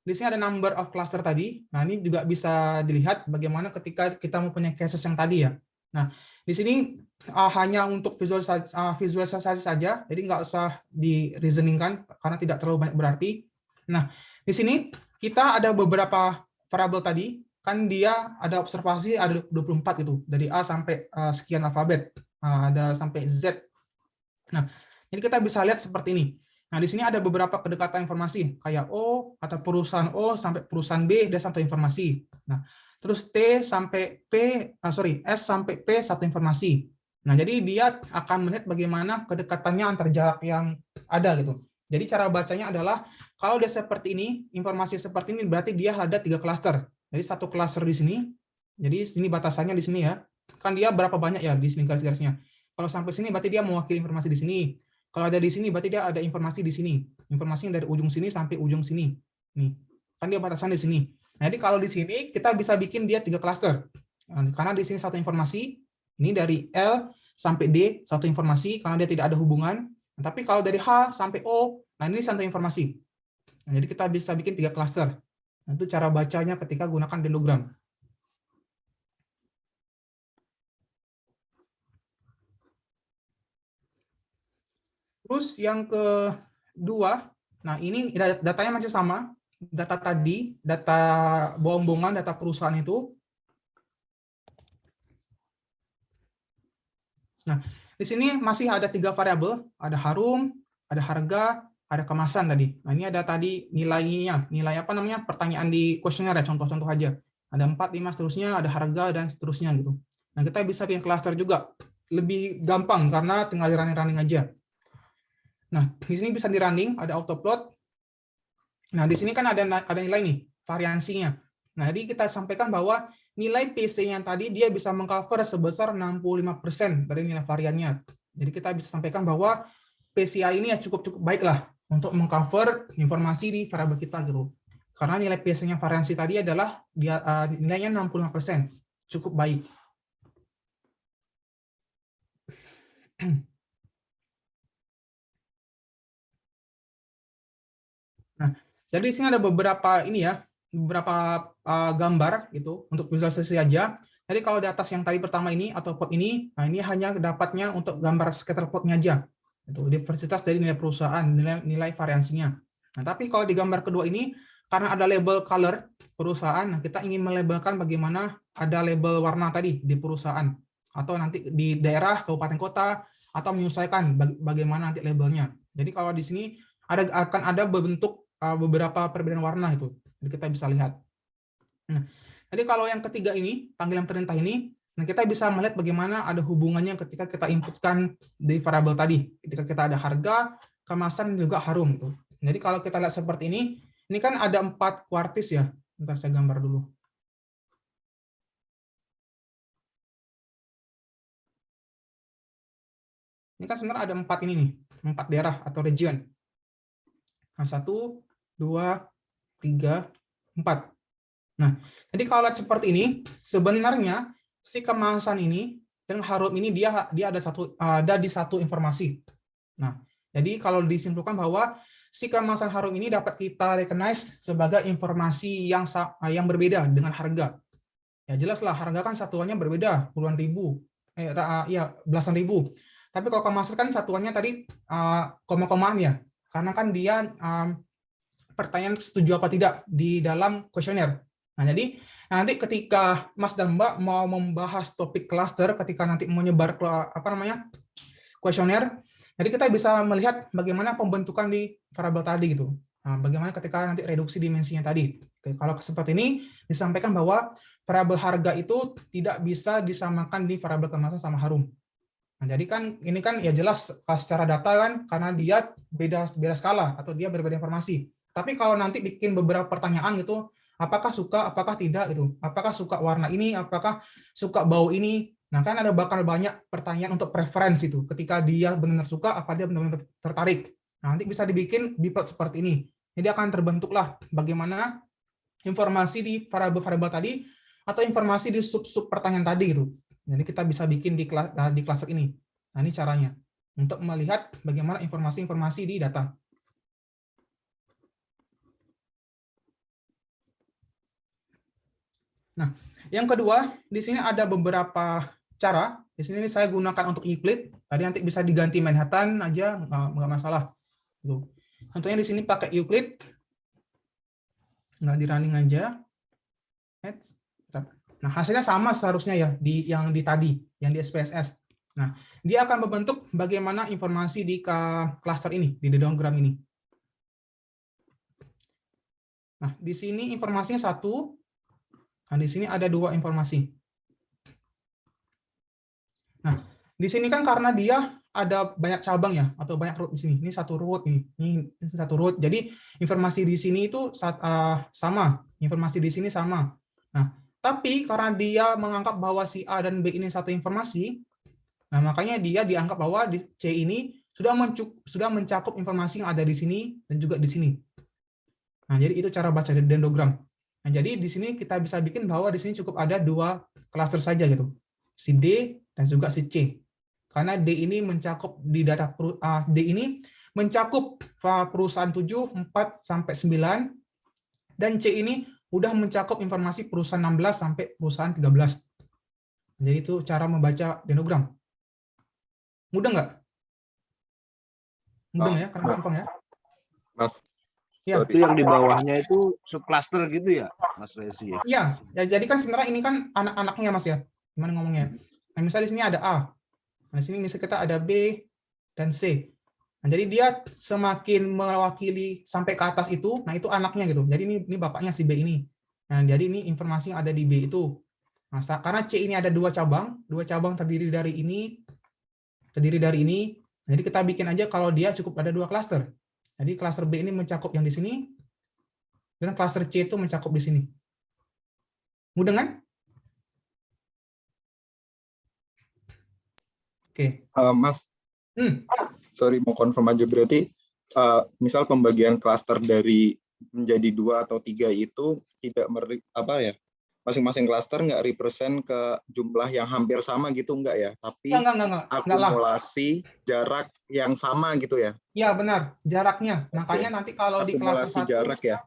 Di sini ada number of cluster tadi. Nah, ini juga bisa dilihat bagaimana ketika kita mempunyai cases yang tadi ya. Nah, di sini hanya untuk visualisasi saja, jadi nggak usah di reasoningkan karena tidak terlalu banyak berarti. Nah, di sini kita ada beberapa variabel tadi, kan dia ada observasi ada 24 gitu, dari A sampai sekian alfabet, ada sampai Z. Nah, jadi kita bisa lihat seperti ini. Nah, di sini ada beberapa kedekatan informasi, kayak O atau perusahaan O sampai perusahaan B, dia satu informasi. Nah, terus T sampai S sampai P satu informasi. Nah, jadi dia akan melihat bagaimana kedekatannya antar jarak yang ada gitu. Jadi cara bacanya adalah kalau dia seperti ini, informasi seperti ini berarti dia ada 3 klaster. Jadi satu klaster di sini. Jadi sini batasannya di sini ya. Kan dia berapa banyak ya di sini garis-garisnya. Kalau sampai sini berarti dia mewakili informasi di sini. Kalau ada di sini berarti dia ada informasi di sini. Informasinya dari ujung sini sampai ujung sini. Nih. Kan dia batasan di sini. Nah, jadi kalau di sini kita bisa bikin dia 3 klaster. Karena di sini satu informasi, ini dari L sampai D satu informasi karena dia tidak ada hubungan. Tapi kalau dari H sampai O, nah ini satu informasi. Nah, jadi kita bisa bikin 3 klaster. Nah, itu cara bacanya ketika gunakan dendrogram. Terus yang kedua, nah ini datanya masih sama, data tadi, data bohong-bohongan, data perusahaan itu. Nah, di sini masih ada 3 variabel, ada harum, ada harga, ada kemasan tadi. Nah, ini ada tadi nilainya, nilai apa namanya, pertanyaan di kuesioner ya, contoh-contoh aja. Ada 4, 5 seterusnya, ada harga dan seterusnya gitu. Nah, kita bisa bikin klaster juga, lebih gampang karena tinggal di running aja. Nah, di sini bisa di running, ada autoplot. Nah, di sini kan ada nilai nih, variansinya. Nah, jadi kita sampaikan bahwa nilai PC yang tadi dia bisa mengcover sebesar 65% dari nilai variannya. Jadi kita bisa sampaikan bahwa PCI ini ya cukup baik lah untuk mengcover informasi di variabel kita gitu. Karena nilai PC-nya variansi tadi adalah nilainya 65%, cukup baik. Nah, jadi di sini ada beberapa ini ya, beberapa gambar gitu untuk visualisasi aja. Jadi kalau di atas yang tadi pertama ini atau plot ini, nah ini hanya dapatnya untuk gambar scatter plotnya aja. Itu diversitas dari nilai perusahaan, nilai variansinya. Nah, tapi kalau di gambar kedua ini karena ada label color perusahaan, nah kita ingin melabelkan bagaimana ada label warna tadi di perusahaan, atau nanti di daerah, kabupaten, kota, atau menyesuaikan bagaimana nanti labelnya. Jadi kalau di sini akan ada bentuk beberapa perbedaan warna itu, jadi kita bisa lihat. Nah, jadi kalau yang ketiga ini, panggilan perintah ini, nah kita bisa melihat bagaimana ada hubungannya ketika kita inputkan di variabel tadi, ketika kita ada harga, kemasan, juga harum. Tuh. Jadi kalau kita lihat seperti ini kan ada 4 kuartis ya. Bentar saya gambar dulu. Ini kan sebenarnya ada 4 ini nih, 4 daerah atau region. Nah, 1, 2, 3, 4. Nah, jadi kalau lihat seperti ini, sebenarnya si kemasan ini dan harum ini dia ada di satu informasi. Nah, jadi kalau disimpulkan bahwa si kemasan harum ini dapat kita recognize sebagai informasi yang berbeda dengan harga. Ya jelaslah harga kan satuannya berbeda, puluhan ribu, belasan ribu. Tapi kalau kemasan kan satuannya tadi koma-komaan ya, karena kan dia pertanyaan setuju apa tidak di dalam kuesioner. Nah, jadi nanti ketika Mas dan Mbak mau membahas topik cluster, ketika nanti menyebar kuesioner, jadi kita bisa melihat bagaimana pembentukan di variabel tadi gitu. Nah, bagaimana ketika nanti reduksi dimensinya tadi. Oke, kalau seperti ini disampaikan bahwa variabel harga itu tidak bisa disamakan di variabel kemasan sama harum. Nah, jadi kan ini kan ya jelas secara data kan karena dia beda skala atau dia berbeda informasi. Tapi kalau nanti bikin beberapa pertanyaan gitu, apakah suka, apakah tidak gitu, apakah suka warna ini, apakah suka bau ini. Nah kan ada bakal banyak pertanyaan untuk preference itu. Ketika dia benar-benar suka, apa dia benar-benar tertarik. Nah, nanti bisa dibikin biplot seperti ini. Jadi akan terbentuklah bagaimana informasi di variabel-variabel tadi atau informasi di sub-sub pertanyaan tadi gitu. Jadi kita bisa bikin di cluster ini. Nah ini caranya untuk melihat bagaimana informasi-informasi di data. Nah, yang kedua, di sini ada beberapa cara. Di sini saya gunakan untuk Euclid. Tadi nanti bisa diganti Manhattan aja, nggak masalah. Tuh. Tentunya di sini pakai Euclid. Nggak di running aja. Nah, hasilnya sama seharusnya ya yang di tadi, yang di SPSS. Nah, dia akan membentuk bagaimana informasi di cluster ini, di dedogram ini. Nah, di sini informasinya 1. Nah, di sini ada 2 informasi. Nah, di sini kan karena dia ada banyak cabang ya, atau banyak root di sini. Ini 1 root nih, ini 1 root. Jadi informasi di sini itu sama, informasi di sini sama. Nah, tapi karena dia menganggap bahwa si A dan B ini satu informasi, nah makanya dia dianggap bahwa di C ini sudah mencakup informasi yang ada di sini dan juga di sini. Nah, jadi itu cara baca dendrogram. Nah, jadi di sini kita bisa bikin bahwa di sini cukup ada 2 klaster saja gitu. Si D dan juga si C. Karena D ini mencakup di data D ini mencakup perusahaan 7, 4 sampai 9 dan C ini udah mencakup informasi perusahaan 16 sampai perusahaan 13. Jadi itu cara membaca dendrogram. Mudah nggak? Mudah ya, karena gampang ya. Mas. Ya. Itu yang di bawahnya itu subcluster gitu ya, Mas Rezi? Iya, ya, jadi kan sebenarnya ini kan anak-anaknya Mas ya. Gimana ngomongnya? Nah, misalnya di sini ada A. Nah, di sini misalnya kita ada B dan C. Nah, jadi dia semakin mewakili sampai ke atas itu, nah itu anaknya gitu. Jadi ini bapaknya si B ini. Nah, jadi ini informasi yang ada di B itu. Nah, karena C ini ada 2 cabang terdiri dari ini, jadi kita bikin aja kalau dia cukup ada 2 klaster. Jadi klaster B ini mencakup yang di sini, dan klaster C itu mencakup di sini. Mudah kan? Oke. Mas, sorry mau confirm aja berarti, misal pembagian klaster dari menjadi 2 atau 3 itu tidak masing-masing klaster nggak represent ke jumlah yang hampir sama gitu enggak ya? Tapi enggak akumulasi jarak yang sama gitu ya? Iya benar, jaraknya. Makanya nanti kalau di klaster 1 jarak ya.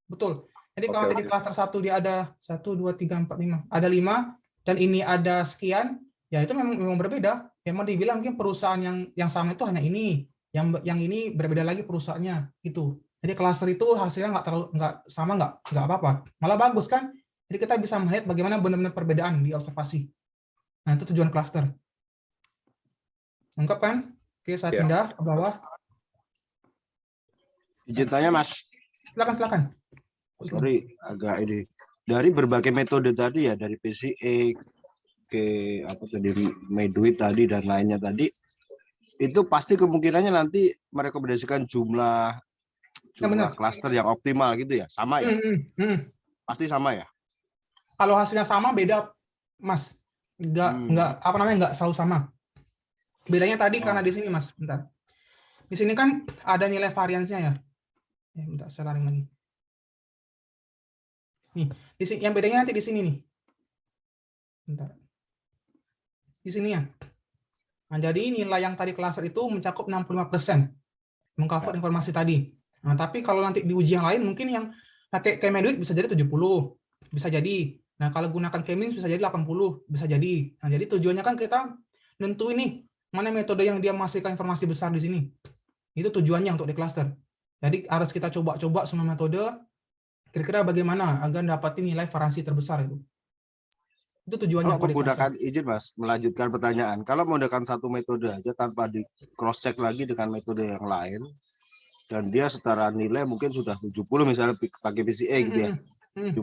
Betul. Jadi kalau nanti di klaster 1 dia ada 1 2 3 4 5, ada 5 dan ini ada sekian, ya itu memang berbeda. Memang dibilang mungkin perusahaan yang sama itu hanya ini, yang ini berbeda lagi perusahaannya itu. Jadi cluster itu hasilnya nggak apa-apa, malah bagus kan? Jadi kita bisa melihat bagaimana benar-benar perbedaan di observasi. Nah, itu tujuan cluster. Lengkap kan? Oke, saya pindah ke bawah. Izin tanya, Mas. Silakan. Sorry, agak ini. Dari berbagai metode tadi ya, dari PCA ke apa tadi, Meduit tadi dan lainnya tadi, itu pasti kemungkinannya nanti merekomendasikan jumlah klaster yang optimal gitu ya, sama ya? Pasti sama ya? Kalau hasilnya sama beda, Mas. Nggak selalu sama. Bedanya tadi karena di sini, Mas. Bentar. Di sini kan ada nilai variansnya ya. Bentar, saya laring lagi. Nih, di sini yang bedanya nanti di sini nih. Bentar. Di sini ya. Nah, jadi nilai yang tadi cluster itu mencakup 65%. Mengcover informasi tadi. Nah, tapi kalau nanti di uji yang lain mungkin yang pakai Meduit bisa jadi 70, bisa jadi. Nah, kalau gunakan K-means bisa jadi 80, bisa jadi. Nah, jadi tujuannya kan kita nentuin nih mana metode yang dia menghasilkan informasi besar di sini. Itu tujuannya untuk di cluster. Jadi harus kita coba-coba semua metode, kira-kira bagaimana agar dapatin nilai variasi terbesar itu. Itu tujuannya. Kalau menggunakan, izin Mas, melanjutkan pertanyaan. Kalau menggunakan satu metode aja tanpa di cross check lagi dengan metode yang lain, dan dia setara nilai mungkin sudah 70 misalnya pakai PCA gitu ya, 75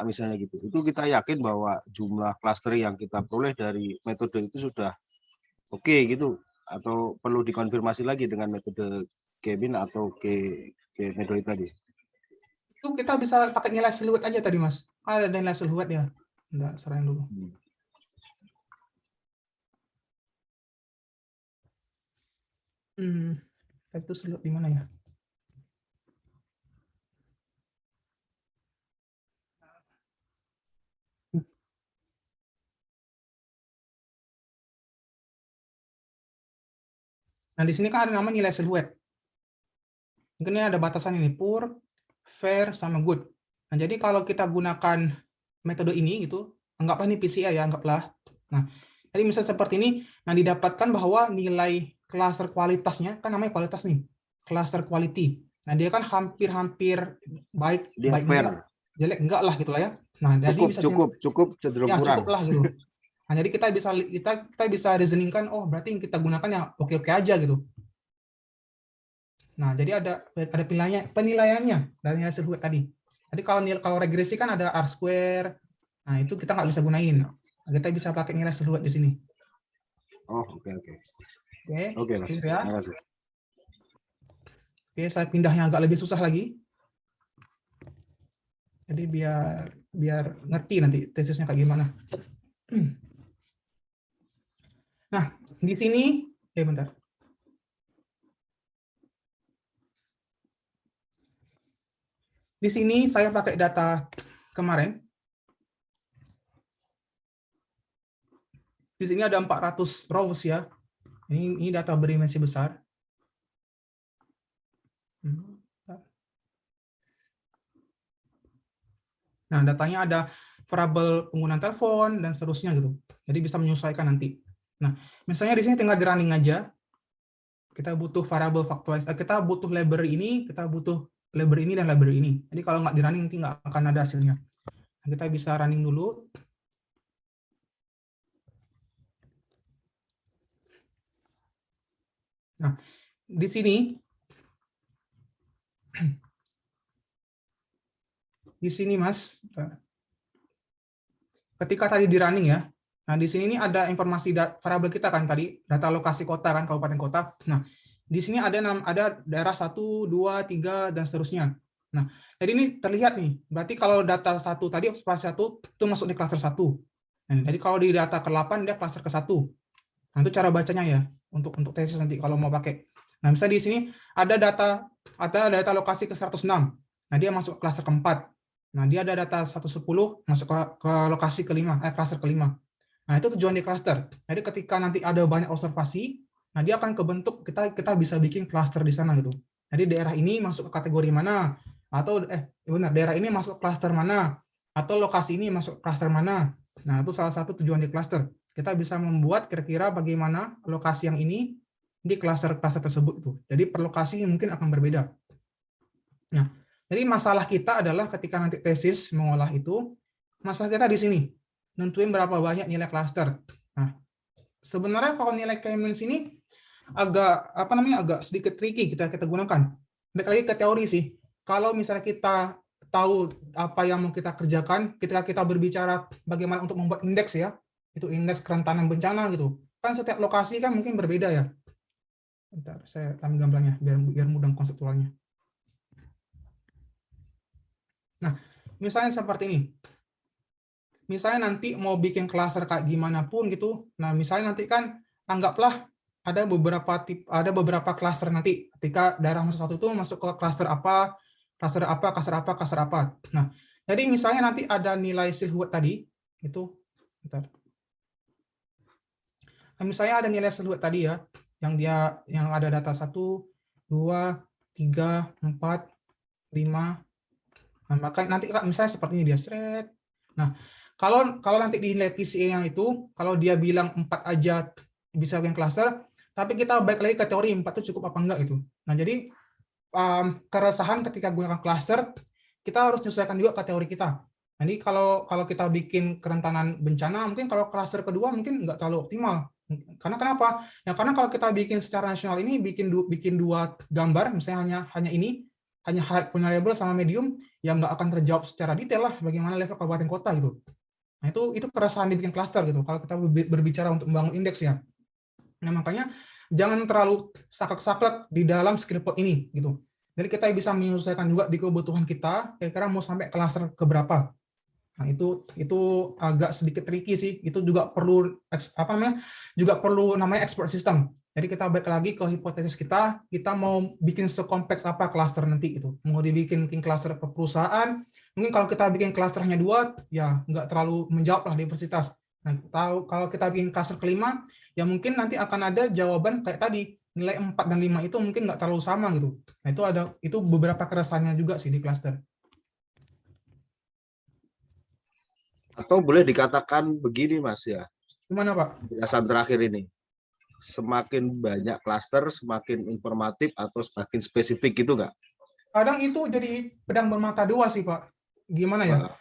misalnya gitu. Itu kita yakin bahwa jumlah cluster yang kita peroleh dari metode itu sudah oke gitu, atau perlu dikonfirmasi lagi dengan metode Kevin atau Meduit tadi? Itu kita bisa pakai nilai siluet aja tadi, Mas. Ada nilai siluet ya. Enggak, serahin dulu. Itu siluet di mana ya? Nah, di sini kan ada nama nilai siluet. Mungkin ini ada batasan ini, poor, fair, sama good. Nah, jadi kalau kita gunakan metode ini gitu, anggaplah ini PCA ya, anggaplah. Nah, jadi misalnya seperti ini, nah didapatkan bahwa nilai cluster kualitasnya, kan namanya kualitas nih, cluster quality. Nah, dia kan hampir-hampir baik enggak, jelek enggak lah gitu lah ya. Nah, jadi bisa cukup cenderung kurang. Cukup lah gitu. Nah, jadi kita bisa reasoningkan, oh berarti yang kita gunakan ya oke-oke aja gitu. Nah, jadi ada penilaiannya dari nilai siluet tadi. Jadi kalau regresi kan ada R-square. Nah, itu kita nggak bisa gunain. Nah, kita bisa pakai nilai siluet di sini. Oh, oke. Oke, Mas. Ya. Terima kasih. Oke, saya pindah yang agak lebih susah lagi. Jadi biar ngerti nanti tesisnya kayak gimana. Nah, di sini, bentar. Di sini saya pakai data kemarin. Di sini ada 400 rows ya. Ini data berdimensi besar. Nah, datanya ada variabel penggunaan telepon dan seterusnya gitu. Jadi bisa menyesuaikan nanti. Nah, misalnya di sini tinggal di running aja. Kita butuh variabel faktual. Kita butuh library ini, kita butuh library ini dan library ini. Jadi kalau nggak di running nanti nggak akan ada hasilnya. Nah, kita bisa running dulu. Nah, di sini Mas, ketika tadi di running ya, nah di sini ini ada informasi variabel kita kan tadi, data lokasi kota kan, kabupaten kota. Nah, di sini ada daerah 1, 2, 3, dan seterusnya. Nah, jadi ini terlihat nih, berarti kalau data 1 tadi, observasi 1, itu masuk di klaster 1. Nah, jadi kalau di data ke-8, dia klaster ke-1. Nah, itu cara bacanya ya, untuk tesis nanti kalau mau pakai. Nah, misalnya di sini ada data lokasi ke 106. Nah, dia masuk klaster ke-4. Nah, dia ada data 110 masuk ke lokasi ke-5, klaster ke-5. Nah, itu tujuan di cluster. Jadi ketika nanti ada banyak observasi, nah dia akan kebentuk, kita bisa bikin cluster di sana gitu. Jadi daerah ini masuk ke kategori mana, atau daerah ini masuk ke cluster mana, atau lokasi ini masuk ke cluster mana. Nah, itu salah satu tujuan di cluster. Kita bisa membuat kira-kira bagaimana lokasi yang ini di cluster tersebut itu. Jadi per lokasi mungkin akan berbeda. Nah, jadi masalah kita adalah ketika nanti tesis mengolah itu, masalah kita di sini, nentuin berapa banyak nilai klaster. Nah, sebenarnya kalau nilai K-means ini agak sedikit tricky kita gunakan. Balik lagi ke teori sih. Kalau misalnya kita tahu apa yang mau kita kerjakan, ketika kita berbicara bagaimana untuk membuat indeks ya, itu indeks kerentanan bencana gitu. Kan setiap lokasi kan mungkin berbeda ya. Bentar, saya ambil gambarnya biar mudah konseptualnya. Nah, misalnya seperti ini. Misalnya nanti mau bikin klaster kayak gimana pun gitu. Nah, misalnya nanti kan anggaplah ada beberapa klaster nanti ketika daerah masa satu itu masuk ke klaster apa, klaster apa, klaster apa, klaster apa. Nah, jadi misalnya nanti ada nilai silhouette tadi itu bentar. Nah, misalnya ada nilai silhouette tadi ya, yang ada data 1, 2, 3, 4, 5. Nah, maka nanti misalnya seperti ini dia thread. Nah, kalau nanti di nilai PCA-nya itu, kalau dia bilang 4 aja bisa bikin cluster, tapi kita balik lagi ke teori 4 itu cukup apa enggak itu. Nah, jadi keresahan ketika gunakan cluster, kita harus menyesuaikan juga ke teori kita. Jadi kalau kita bikin kerentanan bencana, mungkin kalau cluster kedua mungkin nggak terlalu optimal. Karena kenapa? Ya karena kalau kita bikin secara nasional ini bikin dua gambar, misalnya hanya ini, hanya vulnerable sama medium, yang nggak akan terjawab secara detail lah bagaimana level kabupaten kota gitu. Nah itu keresahan dibikin cluster gitu. Kalau kita berbicara untuk membangun indeks ya. Nah makanya jangan terlalu saklek-saklek di dalam skill pot ini gitu. Jadi kita bisa menyesuaikan juga di kebutuhan kita, kira-kira mau sampai cluster keberapa. Nah itu agak sedikit tricky sih. Itu juga perlu namanya expert system. Jadi kita balik lagi ke hipotesis kita mau bikin sekompleks apa klaster nanti itu. Mau dibikin klaster perusahaan, mungkin kalau kita bikin klasternya 2, ya nggak terlalu menjawab lah diversitas. Nah, kalau kita bikin klaster kelima, ya mungkin nanti akan ada jawaban kayak tadi, nilai 4 dan 5 itu mungkin nggak terlalu sama gitu. Nah, itu beberapa keresahannya juga sih di klaster. Atau boleh dikatakan begini Mas ya. Gimana Pak? Penjelasan terakhir ini. Semakin banyak klaster, semakin informatif atau semakin spesifik gitu nggak? Kadang itu jadi pedang bermata dua sih Pak. Gimana ya?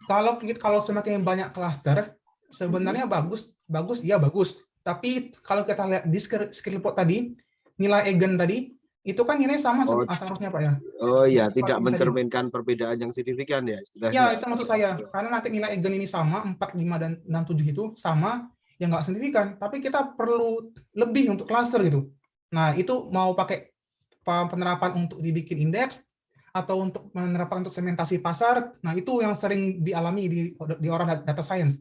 Kalau semakin banyak klaster, sebenarnya bagus, iya bagus. Tapi kalau kita lihat di skill pot tadi, nilai eigen tadi, itu kan nilai sama seharusnya Pak ya. Oh iya, tidak mencerminkan perbedaan yang signifikan ya istilahnya. Ya, itu maksud saya. Karena nanti nilai eigen ini sama, 4, 5, dan 6, 7 itu sama, ya nggak signifikan. Tapi kita perlu lebih untuk cluster gitu. Nah, itu mau pakai penerapan untuk dibikin indeks, atau untuk menerapkan untuk segmentasi pasar, nah itu yang sering dialami di orang data science.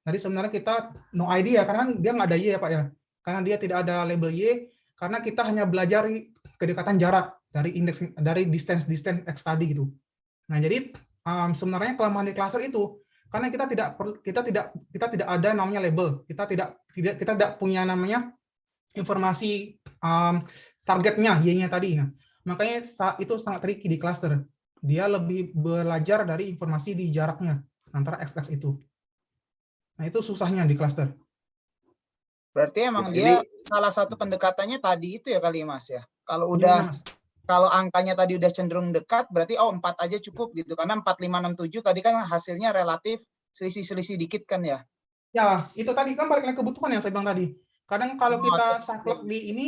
Jadi sebenarnya kita no idea, karena dia nggak ada Y ya Pak ya. Karena dia tidak ada label Y, karena kita hanya belajar kedekatan jarak dari indeks, dari distance X tadi gitu. Nah jadi sebenarnya kelemahan di cluster itu karena kita tidak ada namanya label, kita tidak punya namanya informasi targetnya Y-nya tadi. Nah, makanya itu sangat tricky di cluster. Dia lebih belajar dari informasi di jaraknya antara X itu. Nah itu susahnya di cluster. Berarti emang dia salah satu pendekatannya tadi itu ya kali Mas ya. Kalau angkanya tadi udah cenderung dekat, berarti 4 aja cukup gitu. Karena 4, 5, 6, 7 tadi kan hasilnya relatif selisih-selisih dikit kan ya. Ya, itu tadi kan balik lagi kebutuhan yang saya bilang tadi. Kadang kalau kita saklek di ini,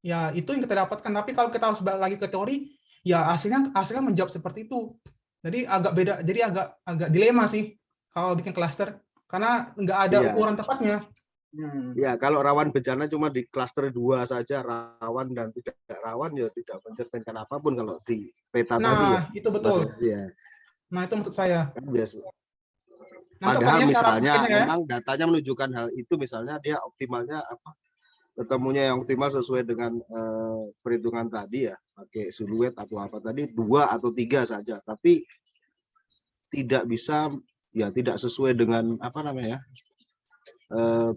ya itu yang kita dapatkan. Tapi kalau kita harus balik lagi ke teori, ya hasilnya menjawab seperti itu. Jadi agak beda, jadi agak dilema sih kalau bikin cluster. Karena nggak ada ukuran tepatnya. Ya, kalau rawan bencana cuma di klaster 2 saja, rawan dan tidak rawan, ya tidak mencerminkan apapun kalau di peta tadi ya. Nah, itu betul. Ya. Nah, itu maksud saya. Padahal misalnya memang datanya menunjukkan hal itu, misalnya dia optimalnya apa, ketemunya yang optimal sesuai dengan perhitungan tadi ya, pakai siluet atau apa tadi 2 atau 3 saja, tapi tidak bisa ya, tidak sesuai dengan apa namanya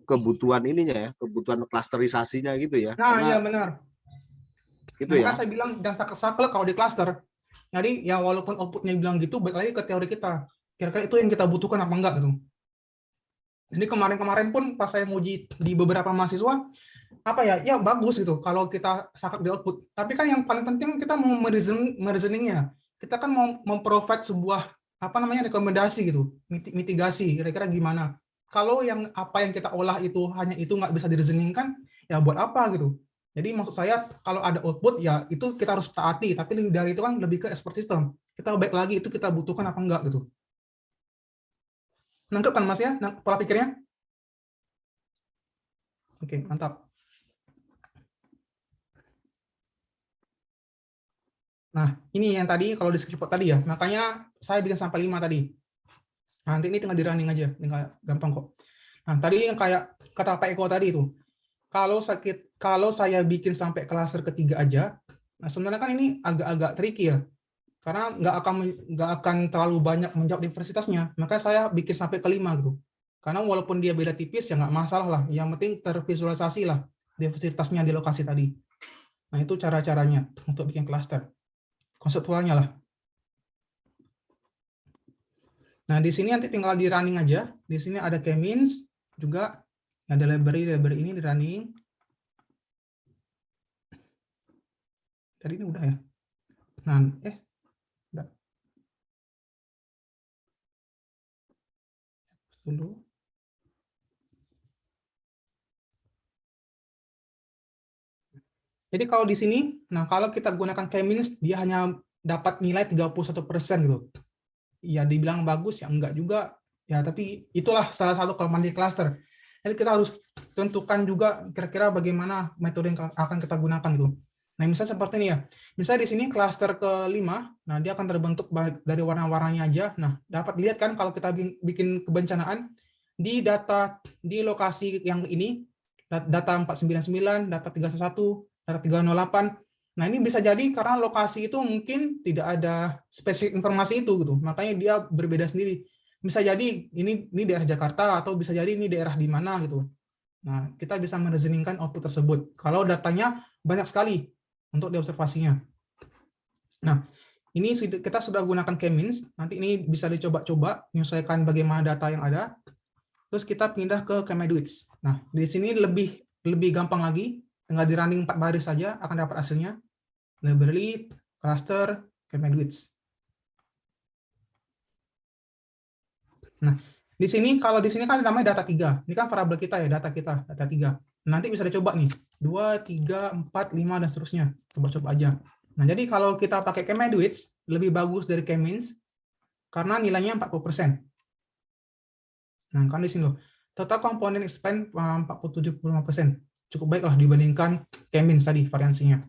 kebutuhan ininya ya, kebutuhan klasterisasinya gitu ya. Nah, iya benar. Gitu ya. Saya bilang jangan saklek kalau di cluster. Jadi ya walaupun outputnya bilang gitu, balik lagi ke teori kita. Kira-kira itu yang kita butuhkan apa enggak gitu. Jadi kemarin pun pas saya nguji di beberapa mahasiswa, ya bagus gitu kalau kita saklek di output. Tapi kan yang paling penting kita mau mereasoningnya. kita kan mau memprovide sebuah rekomendasi gitu, mitigasi kira-kira gimana. Kalau apa yang kita olah itu hanya itu nggak bisa direasoningkan, ya buat apa gitu. Jadi maksud saya kalau ada output ya itu kita harus taati, tapi lebih dari itu kan lebih ke expert system. Kita baik lagi itu kita butuhkan apa enggak gitu. Nangkep kan Mas ya pola pikirnya? Oke, mantap. Nah, ini yang tadi kalau di screenshot tadi ya, makanya saya bikin sampai 5 tadi. Nah, nanti ini tinggal di running aja, tinggal gampang kok. Nah, tadi yang kayak kata Pak Eko tadi itu, kalau saya bikin sampai klaster ketiga aja, nah sebenarnya kan ini agak-agak tricky ya, karena nggak akan terlalu banyak menjawab diversitasnya, maka saya bikin sampai ke 5 gitu. Karena walaupun dia beda tipis ya nggak masalah lah, yang penting tervisualisasi lah diversitasnya di lokasi tadi. Nah, itu cara-caranya untuk bikin klaster. Konseptualnya lah. Nah, di sini nanti tinggal di running aja. Di sini ada k-means juga, ada library ini di running. Tadi ini udah ya. Nah, udah. Dulu. Jadi kalau di sini, nah kalau kita gunakan k-means, dia hanya dapat nilai 31% gitu. Ya dibilang bagus ya enggak juga, ya tapi itulah salah satu kelemahan di cluster. Jadi kita harus tentukan juga kira-kira bagaimana metode yang akan kita gunakan gitu. Nah, misalnya seperti ini ya. Misalnya di sini cluster ke-5, nah dia akan terbentuk dari warna-warnanya aja. Nah, dapat lihat kan kalau kita bikin kebencanaan di data di lokasi yang ini, data 499, data 311, data 308. Nah, ini bisa jadi karena lokasi itu mungkin tidak ada spesifik informasi itu gitu. Makanya dia berbeda sendiri. Bisa jadi ini daerah Jakarta atau bisa jadi ini daerah di mana gitu. Nah, kita bisa mereasoningkan output tersebut. Kalau datanya banyak sekali untuk diobservasinya. Nah, ini kita sudah gunakan k-means. Nanti ini bisa dicoba-coba menyesuaikan bagaimana data yang ada. Terus kita pindah ke k-meduits. Nah, di sini lebih gampang lagi. Tinggal di running 4 baris saja akan dapat hasilnya. Library, cluster, k-meduits. Nah, di sini kalau di sini kan namanya data 3. Ini kan variabel kita ya, data kita, data 3. Nanti bisa dicoba nih, 2, 3, 4, 5 dan seterusnya. Coba-coba aja. Nah, jadi kalau kita pakai k-meduits lebih bagus dari k-means karena nilainya 40%. Nah, kan di sini loh. Total komponen expand 47,5%. Cukup baik lah dibandingkan k-means tadi variansinya.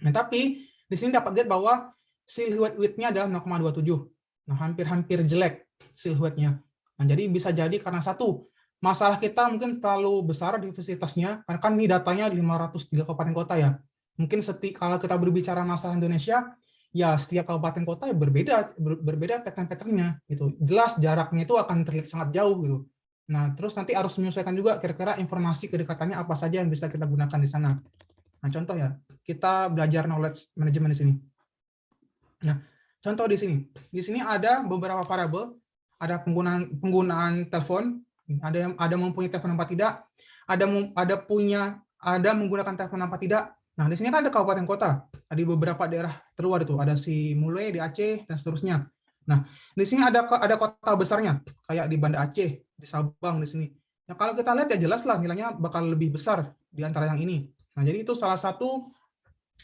Nah, tapi di sini dapat lihat bahwa silhouette width-nya adalah 0,27. Nah, hampir-hampir jelek silhouette-nya. Nah, jadi bisa jadi karena satu, masalah kita mungkin terlalu besar diversitasnya, karena kan ini datanya 503 kabupaten kota ya. Mungkin kalau kita berbicara masalah Indonesia, ya setiap kabupaten kota ya berbeda pattern-patternnya gitu. Jelas jaraknya itu akan terlihat sangat jauh gitu. Nah, terus nanti harus menyesuaikan juga kira-kira informasi kedekatannya apa saja yang bisa kita gunakan di sana. Nah, contoh ya, kita belajar knowledge management di sini. Nah, contoh di sini. Di sini ada beberapa variabel, ada penggunaan telepon, ada mempunyai telepon apa tidak, ada menggunakan telepon apa tidak. Nah, di sini kan ada kabupaten kota, ada beberapa daerah terluar itu, ada si Mule di Aceh dan seterusnya. Nah, di sini ada kota besarnya, kayak di Banda Aceh, di Sabang di sini. Nah, kalau kita lihat ya jelas lah nilainya bakal lebih besar di antara yang ini. Nah, jadi itu salah satu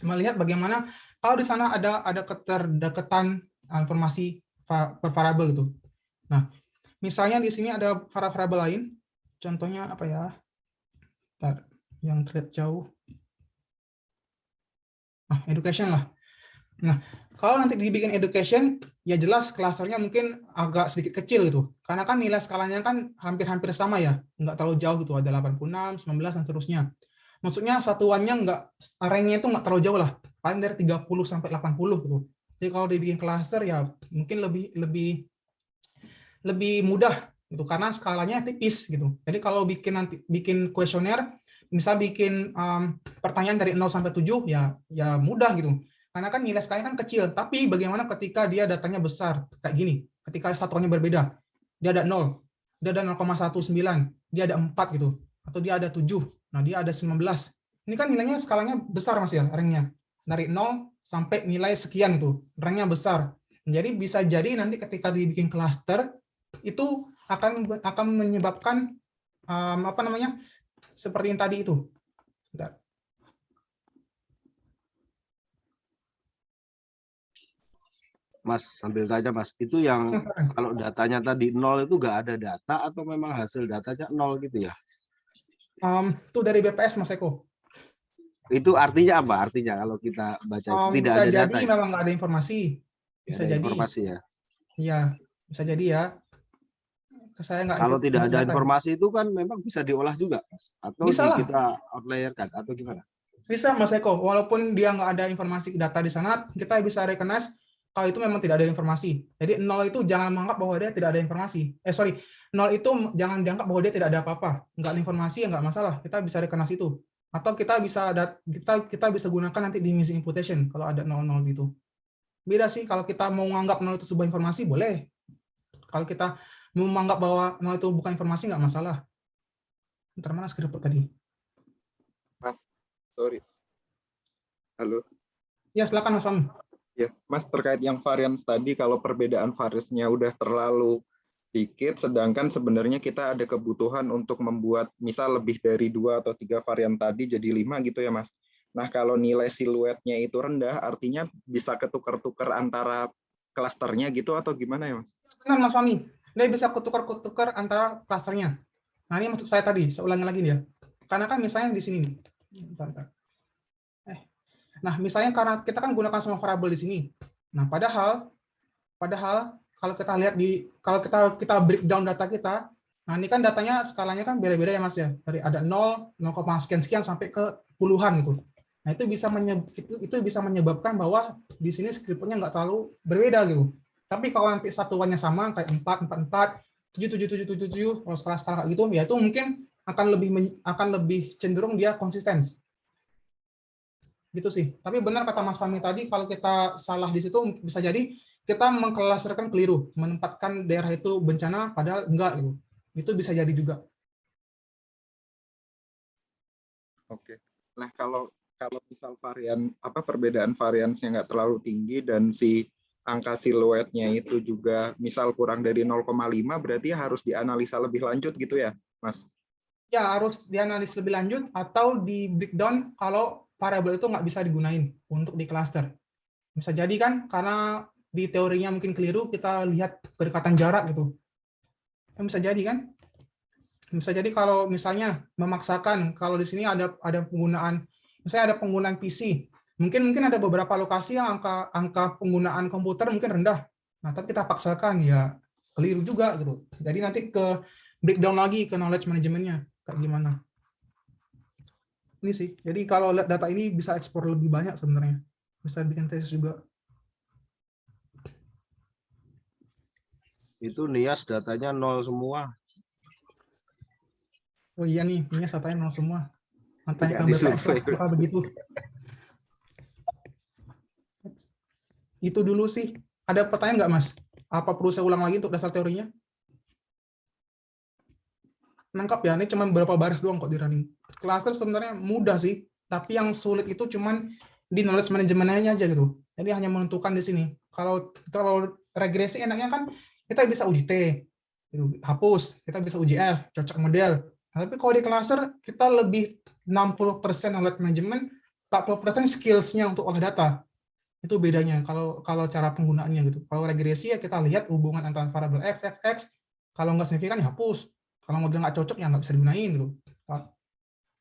melihat bagaimana kalau di sana ada keterdekatan informasi per variabel gitu. Nah, misalnya di sini ada variabel lain, contohnya apa ya? Bentar, yang terlihat jauh. Nah, education lah. Nah, kalau nanti dibikin education, ya jelas klasternya mungkin agak sedikit kecil gitu. Karena kan nilai skalanya kan hampir-hampir sama ya, nggak terlalu jauh gitu, ada 86, 19 dan seterusnya. Maksudnya satuannya rank-nya itu nggak terlalu jauh lah, paling dari 30 sampai 80 gitu. Jadi kalau dibikin klaster ya mungkin lebih mudah gitu karena skalanya tipis gitu. Jadi kalau bikin kuesioner, misal bikin pertanyaan dari 0 sampai 7 ya mudah gitu. Karena kan nilai skalanya kan kecil, tapi bagaimana ketika dia datanya besar kayak gini, ketika satuannya berbeda. Dia ada 0, dia ada 0,19, dia ada 4 gitu, atau dia ada 7. Nah, dia ada 19. Ini kan nilainya skalanya besar Mas ya, ranknya. Dari 0 sampai nilai sekian itu, ranknya besar. Jadi bisa jadi nanti ketika dibikin klaster itu akan menyebabkan apa namanya, seperti yang tadi itu. Bentar. Mas, sambil tanya Mas, itu yang kalau datanya tadi 0 itu nggak ada data atau memang hasil datanya 0 gitu ya? Itu dari BPS Mas Eko. Itu artinya apa? Artinya kalau kita baca itu tidak Bisa ada jadi data ya? memang nggak ada informasi. Bisa Ada jadi. informasi ya? Iya, bisa jadi ya. Saya nggak Kalau tidak ada data. informasi itu kan memang bisa diolah juga, Mas? Atau Bisa lah. kita outlier kan? Atau gimana? Bisa Mas Eko, walaupun dia nggak ada informasi data di sana, kita bisa recognize kalau itu memang tidak ada informasi. Jadi 0 itu jangan menganggap bahwa dia tidak ada informasi. 0 itu jangan dianggap bahwa dia tidak ada apa-apa. Nggak ada informasi ya nggak masalah, kita bisa recognize itu. Atau kita bisa gunakan nanti di missing imputation kalau ada 0 gitu. Beda sih, kalau kita mau menganggap 0 itu sebuah informasi, boleh. Kalau kita mau menganggap bahwa 0 itu bukan informasi, nggak masalah. Ntar mana skrip tadi? Mas, sorry. Halo. Ya, silakan Mas Fahmi. Ya, Mas, terkait yang varian tadi, kalau perbedaan variasnya udah terlalu dikit, sedangkan sebenarnya kita ada kebutuhan untuk membuat misal lebih dari 2 atau 3 varian tadi jadi 5 gitu ya, Mas. Nah, kalau nilai siluetnya itu rendah, artinya bisa ketukar-tukar antara klasternya gitu atau gimana ya, Mas? Benar Mas Fahmi, dia bisa ketukar-tukar antara klasternya. Nah, ini maksud saya tadi, saya ulangi lagi ya. Karena kan misalnya di sini nih. Nah, misalnya karena kita kan gunakan semua variabel di sini. Nah, padahal kalau kita lihat kalau kita breakdown data kita, nah ini kan datanya skalanya kan beda-beda ya Mas ya. Dari ada 0, 0, sekian sampai ke puluhan gitu. Nah, itu bisa menyebabkan bahwa di sini skripnya nggak terlalu berbeda gitu. Tapi kalau nanti satuannya sama kayak 4, 4, 4, 7, 7, 7, 7, 7, kalau skala-skala kayak gitu, ya itu mungkin akan lebih cenderung dia konsisten. Gitu sih. Tapi benar kata Mas Fahmi tadi, kalau kita salah di situ bisa jadi kita mengklasterkan keliru, menempatkan daerah itu bencana padahal enggak gitu. Itu bisa jadi juga. Oke. Nah, kalau misal perbedaan variansnya nggak terlalu tinggi dan si angka siluetnya itu juga misal kurang dari 0,5, berarti harus dianalisa lebih lanjut gitu ya, Mas? Ya, harus dianalisis lebih lanjut atau di breakdown kalau variabel itu nggak bisa digunain untuk di cluster. Bisa jadi kan karena di teorinya mungkin keliru, kita lihat kedekatan jarak gitu. Bisa jadi kan? Bisa jadi kalau misalnya memaksakan, kalau di sini ada penggunaan, misalnya ada penggunaan PC, mungkin ada beberapa lokasi yang angka penggunaan komputer mungkin rendah. Nah, tapi kita paksakan ya keliru juga gitu. Jadi nanti ke breakdown lagi ke knowledge manajemennya kayak gimana. Ini sih. Jadi kalau lihat data ini bisa ekspor lebih banyak sebenarnya. Bisa bikin tesis juga. Itu NIAS datanya 0 semua. Oh iya nih, NIAS datanya 0 semua. Tanya ke BPS lah, apa begitu. Itu dulu sih. Ada pertanyaan nggak, Mas? Apa perlu saya ulang lagi untuk dasar teorinya? Nangkap ya, ini cuma beberapa baris doang kok di running. Cluster sebenarnya mudah sih, tapi yang sulit itu cuma di knowledge manajemennya aja gitu. Jadi hanya menentukan di sini. Kalau regresi enaknya kan kita bisa uji T, hapus, kita bisa uji F, cocok model. Nah, tapi kalau di cluster kita lebih 60% knowledge management, 40% skills-nya untuk olah data. Itu bedanya kalau cara penggunaannya gitu. Kalau regresi ya kita lihat hubungan antara variabel X, kalau nggak signifikan ya hapus. Kalau model nggak cocok ya nggak bisa digunain gitu.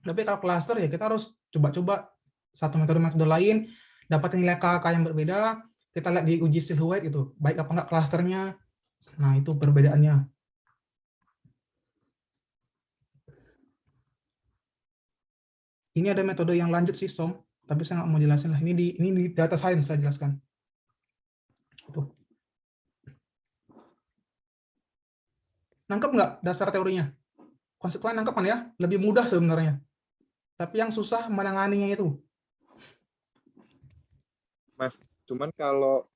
Tapi kalau cluster ya kita harus coba-coba satu metode lain, dapat nilai KK yang berbeda, kita lihat di uji silhouette itu, baik apa nggak clusternya. Nah, itu perbedaannya. Ini ada metode yang lanjut sih, Som, tapi saya nggak mau jelasin lah. Ini di data science saya jelaskan. Itu. Nangkep nggak dasar teorinya? Konsepnya nangkep kan ya? Lebih mudah sebenarnya. Tapi yang susah menanganinya itu. Mas, cuman kalau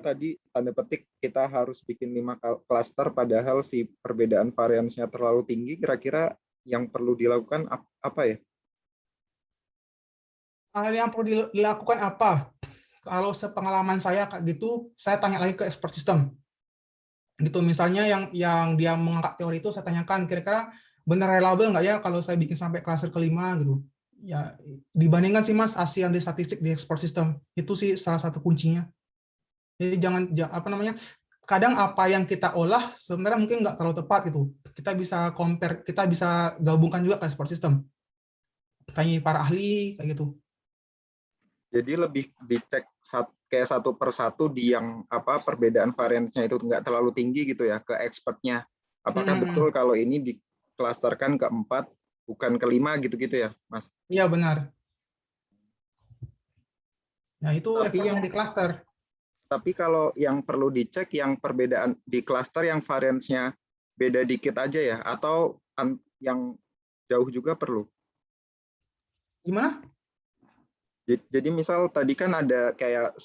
tadi tanda petik kita harus bikin 5 klaster padahal si perbedaan variansnya terlalu tinggi, kira-kira yang perlu dilakukan apa ya? Hal yang perlu dilakukan apa? kalau sepengalaman saya kayak gitu, saya tanya lagi ke expert system. Gitu, misalnya yang dia mengangkat teori itu saya tanyakan, kira-kira benar reliable nggak ya kalau saya bikin sampai klaster kelima gitu. Ya, dibandingkan sih Mas, ASEAN di statistik di export system, itu sih salah satu kuncinya. Jadi apa namanya, kadang apa yang kita olah sebenarnya mungkin nggak terlalu tepat gitu. Kita bisa compare, kita bisa gabungkan juga ke export system. Tanya para ahli kayak gitu. Jadi lebih dicek kayak satu per satu di yang apa perbedaan variansnya itu nggak terlalu tinggi gitu ya ke expertnya. Apakah betul kalau ini diklasterkan ke 4 bukan ke 5 gitu-gitu ya, Mas? Iya benar. Nah itu Tapi yang di cluster. Tapi kalau yang perlu dicek yang perbedaan di cluster yang variansnya beda dikit aja ya, atau yang jauh juga perlu? Gimana? Jadi misal tadi kan ada kayak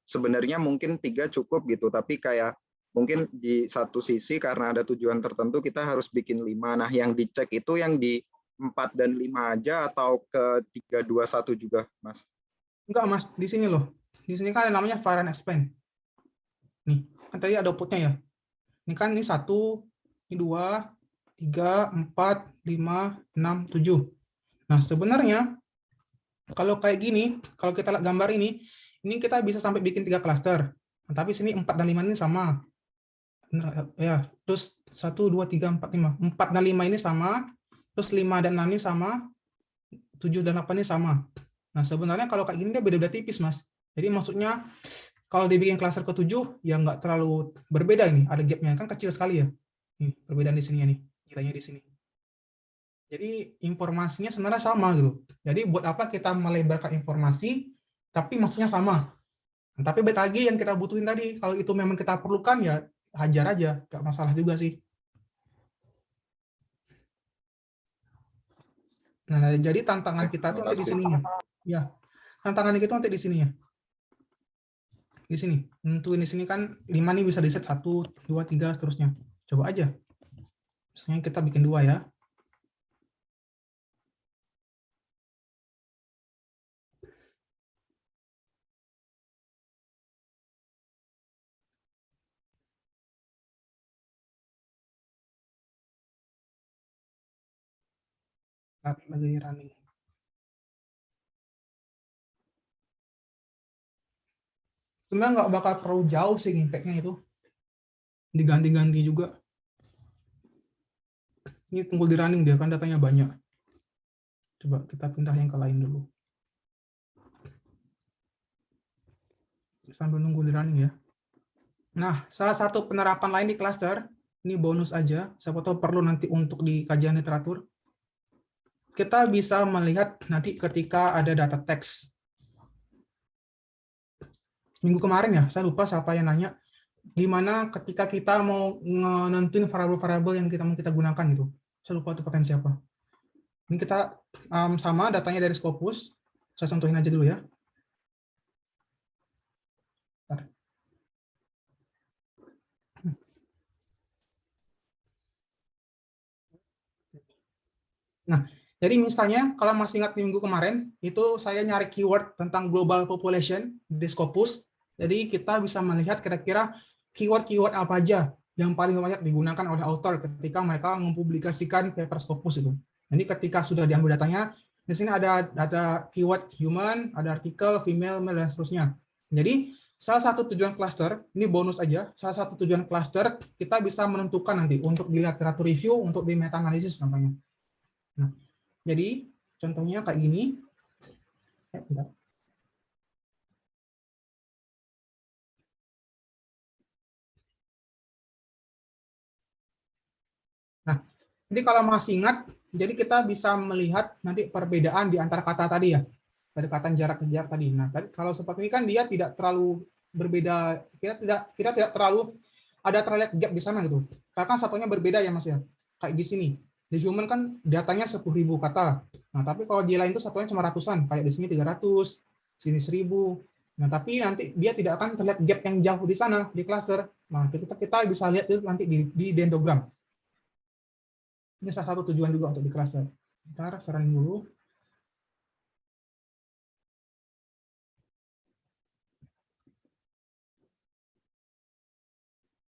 sebenarnya mungkin 3 cukup gitu, tapi kayak mungkin di satu sisi karena ada tujuan tertentu kita harus bikin 5. Nah yang dicek itu yang di 4 dan 5 aja atau ke 3, 2, 1 juga, Mas? Enggak Mas, di sini loh. Di sini kan ada namanya variant expand. Nih, kan tadi ada outputnya ya. Ini kan ini 1, ini 2, 3, 4, 5, 6, 7. Nah sebenarnya kalau kayak gini, kalau kita lihat gambar ini kita bisa sampai bikin 3 klaster. Nah, tapi sini 4 dan 5 ini sama. Ya, terus 1, 2, 3, 4, 5. 4 dan 5 ini sama, terus 5 dan 6 ini sama, 7 dan 8 ini sama. Nah, sebenarnya kalau kayak gini dia beda-beda tipis, Mas. Jadi maksudnya kalau dibikin klaster ke-7 ya nggak terlalu berbeda ini, ada gapnya kan kecil sekali ya. Nih, perbedaan di sini nih, nilainya di sini. Jadi informasinya sebenarnya sama gitu. Jadi buat apa kita melebarkan informasi tapi maksudnya sama. Nah, tapi baik lagi yang kita butuhin tadi, kalau itu memang kita perlukan ya hajar aja, nggak masalah juga sih. Nah, jadi tantangan kita tuh nanti di sininya. Ya, tantangan kita nanti di sininya. Di sini. Tentuin di sini kan 5 nih bisa di set 1, 2, 3 seterusnya. Coba aja. Misalnya kita bikin 2 ya. Lagi running. Sebenarnya nggak bakal terlalu jauh sih impact-nya itu. Diganti-ganti juga. Ini tunggu di running dia kan datanya banyak. Coba kita pindah yang ke lain dulu. Sambil nunggu di running ya. Nah, salah satu penerapan lain di cluster, ini bonus aja, siapa tahu perlu nanti untuk di kajian literatur. Kita bisa melihat nanti ketika ada data teks. Minggu kemarin ya, saya lupa siapa yang nanya, gimana ketika kita mau nentuin variabel-variabel yang kita mau kita gunakan gitu. Saya lupa itu potensi apa. Ini kita sama datanya dari Scopus. Saya contohin aja dulu ya. Bentar. Nah, jadi misalnya kalau masih ingat minggu kemarin, itu saya nyari keyword tentang global population di Scopus. Jadi kita bisa melihat kira-kira keyword-keyword apa aja yang paling banyak digunakan oleh author ketika mereka mempublikasikan paper Scopus itu. Jadi ketika sudah diambil datanya, di sini ada data keyword human, ada artikel, female, male, dan seterusnya. Jadi salah satu tujuan cluster, ini bonus aja, salah satu tujuan cluster kita bisa menentukan nanti untuk di literatur review, untuk di meta-analisis namanya. Nah, jadi contohnya kayak gini. Nah, jadi kalau masih ingat, jadi kita bisa melihat nanti perbedaan di antara kata tadi ya, pendekatan jarak-jarak tadi. Nah, tadi kalau seperti ini kan dia tidak terlalu berbeda, kita tidak terlalu ada terlihat gap di sana gitu. Karena satunya berbeda ya Mas ya. Kayak di sini. Di human kan datanya 10.000 kata. Nah, tapi kalau di lain itu satunya cuma ratusan, kayak di sini 300, sini 1.000. Nah, tapi nanti dia tidak akan terlihat gap yang jauh di sana di cluster. Nah, kita bisa lihat itu nanti di dendrogram. Ini salah satu tujuan juga untuk di cluster. Bentar, saran dulu.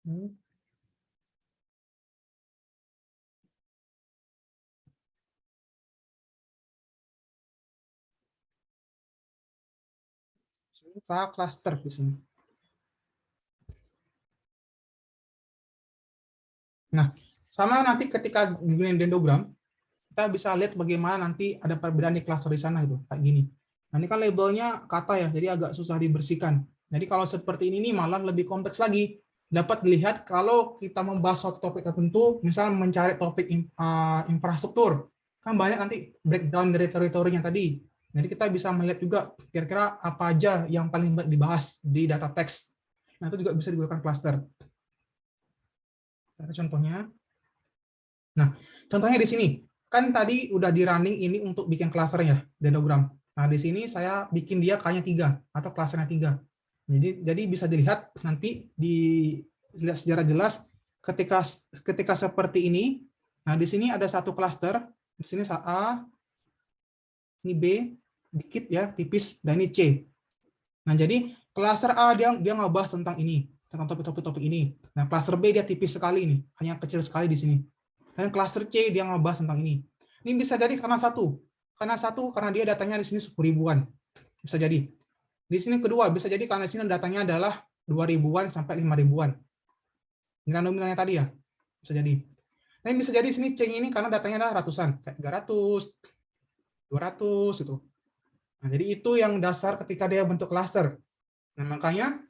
Saya cluster di sini. Nah, sama nanti ketika gunain dendrogram, kita bisa lihat bagaimana nanti ada perbedaan di cluster di sana itu kayak gini. Nah, ini kan labelnya kata ya, jadi agak susah dibersihkan. Jadi kalau seperti ini malah lebih kompleks lagi. Dapat dilihat kalau kita membahas suatu topik tertentu, misalnya mencari topik infrastruktur, kan banyak nanti breakdown dari teritorinya tadi. Jadi kita bisa melihat juga kira-kira apa aja yang paling baik dibahas di data teks. Nah, itu juga bisa digunakan cluster. Contohnya. Nah, contohnya di sini. Kan tadi udah di running ini untuk bikin cluster ya, dendrogram. Nah, di sini saya bikin dia kayaknya 3 atau clusternya 3. Jadi bisa dilihat nanti dilihat secara jelas ketika seperti ini. Nah, di sini ada satu cluster, di sini A, ini B, dikit ya, tipis, dan ini C. Nah, jadi cluster A dia ngebahas tentang ini, tentang topik-topik ini. Nah, cluster B dia tipis sekali ini, hanya kecil sekali di sini. Dan cluster C dia ngebahas tentang ini. Ini bisa jadi karena dia datanya di sini 10.000-an. Bisa jadi. Di sini kedua, bisa jadi karena di sini datanya adalah 2.000-an sampai 5.000-an. Nilai-nilainya tadi ya. Bisa jadi. Nah, bisa jadi di sini C ini karena datanya adalah ratusan, kayak 300, 200 itu. Nah, jadi itu yang dasar ketika dia bentuk cluster. Nah, makanya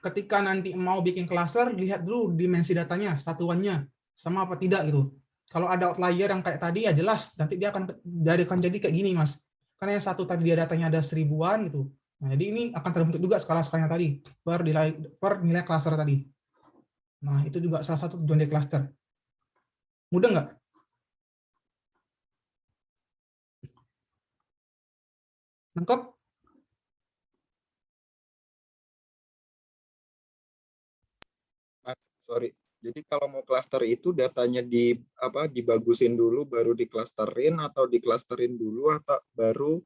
ketika nanti mau bikin cluster, lihat dulu dimensi datanya, satuannya sama apa tidak gitu. Kalau ada outlier yang kayak tadi ya jelas nanti dia akan jadi kayak gini, Mas. Karena yang satu tadi dia datanya ada 1000-an gitu. Nah, jadi ini akan terbentuk juga skala-skalanya tadi per nilai cluster tadi. Nah, itu juga salah satu tujuan dari cluster. Mudah nggak? Nangkep? Sorry. Jadi kalau mau cluster itu datanya dibagusin dulu baru diklusterin atau diklusterin dulu atau baru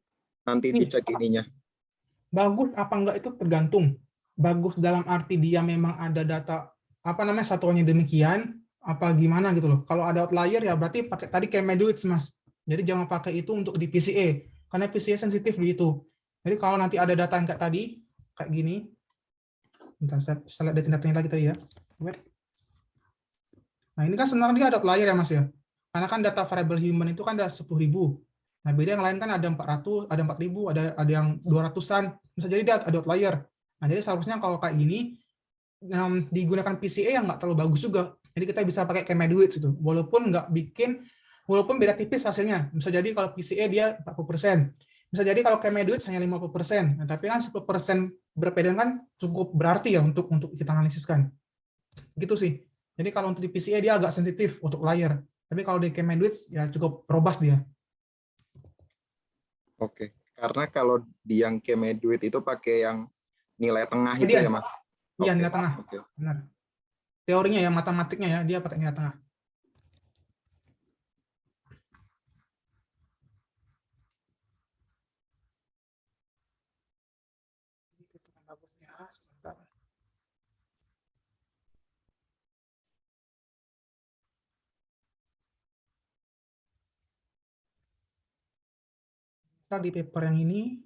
nanti dicek ininya? Bagus apa enggak itu tergantung. Bagus dalam arti dia memang ada data satuannya demikian apa gimana gitu loh. Kalau ada outlier ya berarti pakai tadi kayak Meduits, Mas. Jadi jangan pakai itu untuk di PCA karena PCA sensitif begitu. Jadi kalau nanti ada data yang kayak tadi kayak gini. Bentar, saya lihat datanya lagi tadi ya. Nah, ini kan sebenarnya dia ada outlier ya, Mas ya. Karena kan data variable human itu kan ada 10.000. Nah, beda yang lain kan ada 400, ada 4.000, ada yang 200-an. Bisa jadi dia ada outlier. Nah, jadi seharusnya kalau kayak gini digunakan PCA yang nggak terlalu bagus juga. Jadi kita bisa pakai kayak Meduits itu. Walaupun beda tipis hasilnya. Bisa jadi kalau PCA dia 40%. Bisa jadi kalau kayak Meduits hanya 50%. Nah, tapi kan 10% berbeda kan cukup berarti ya untuk kita analisiskan. Gitu sih. Jadi kalau untuk di PCA dia agak sensitif untuk layer. Tapi kalau di Meduits ya cukup robust dia. Oke. Karena kalau di yang Meduits itu pakai yang nilai tengah itu ya, Mas? Iya, nilai tengah. Benar. Teorinya ya, matematiknya ya, dia pakai nilai tengah. Di paper yang ini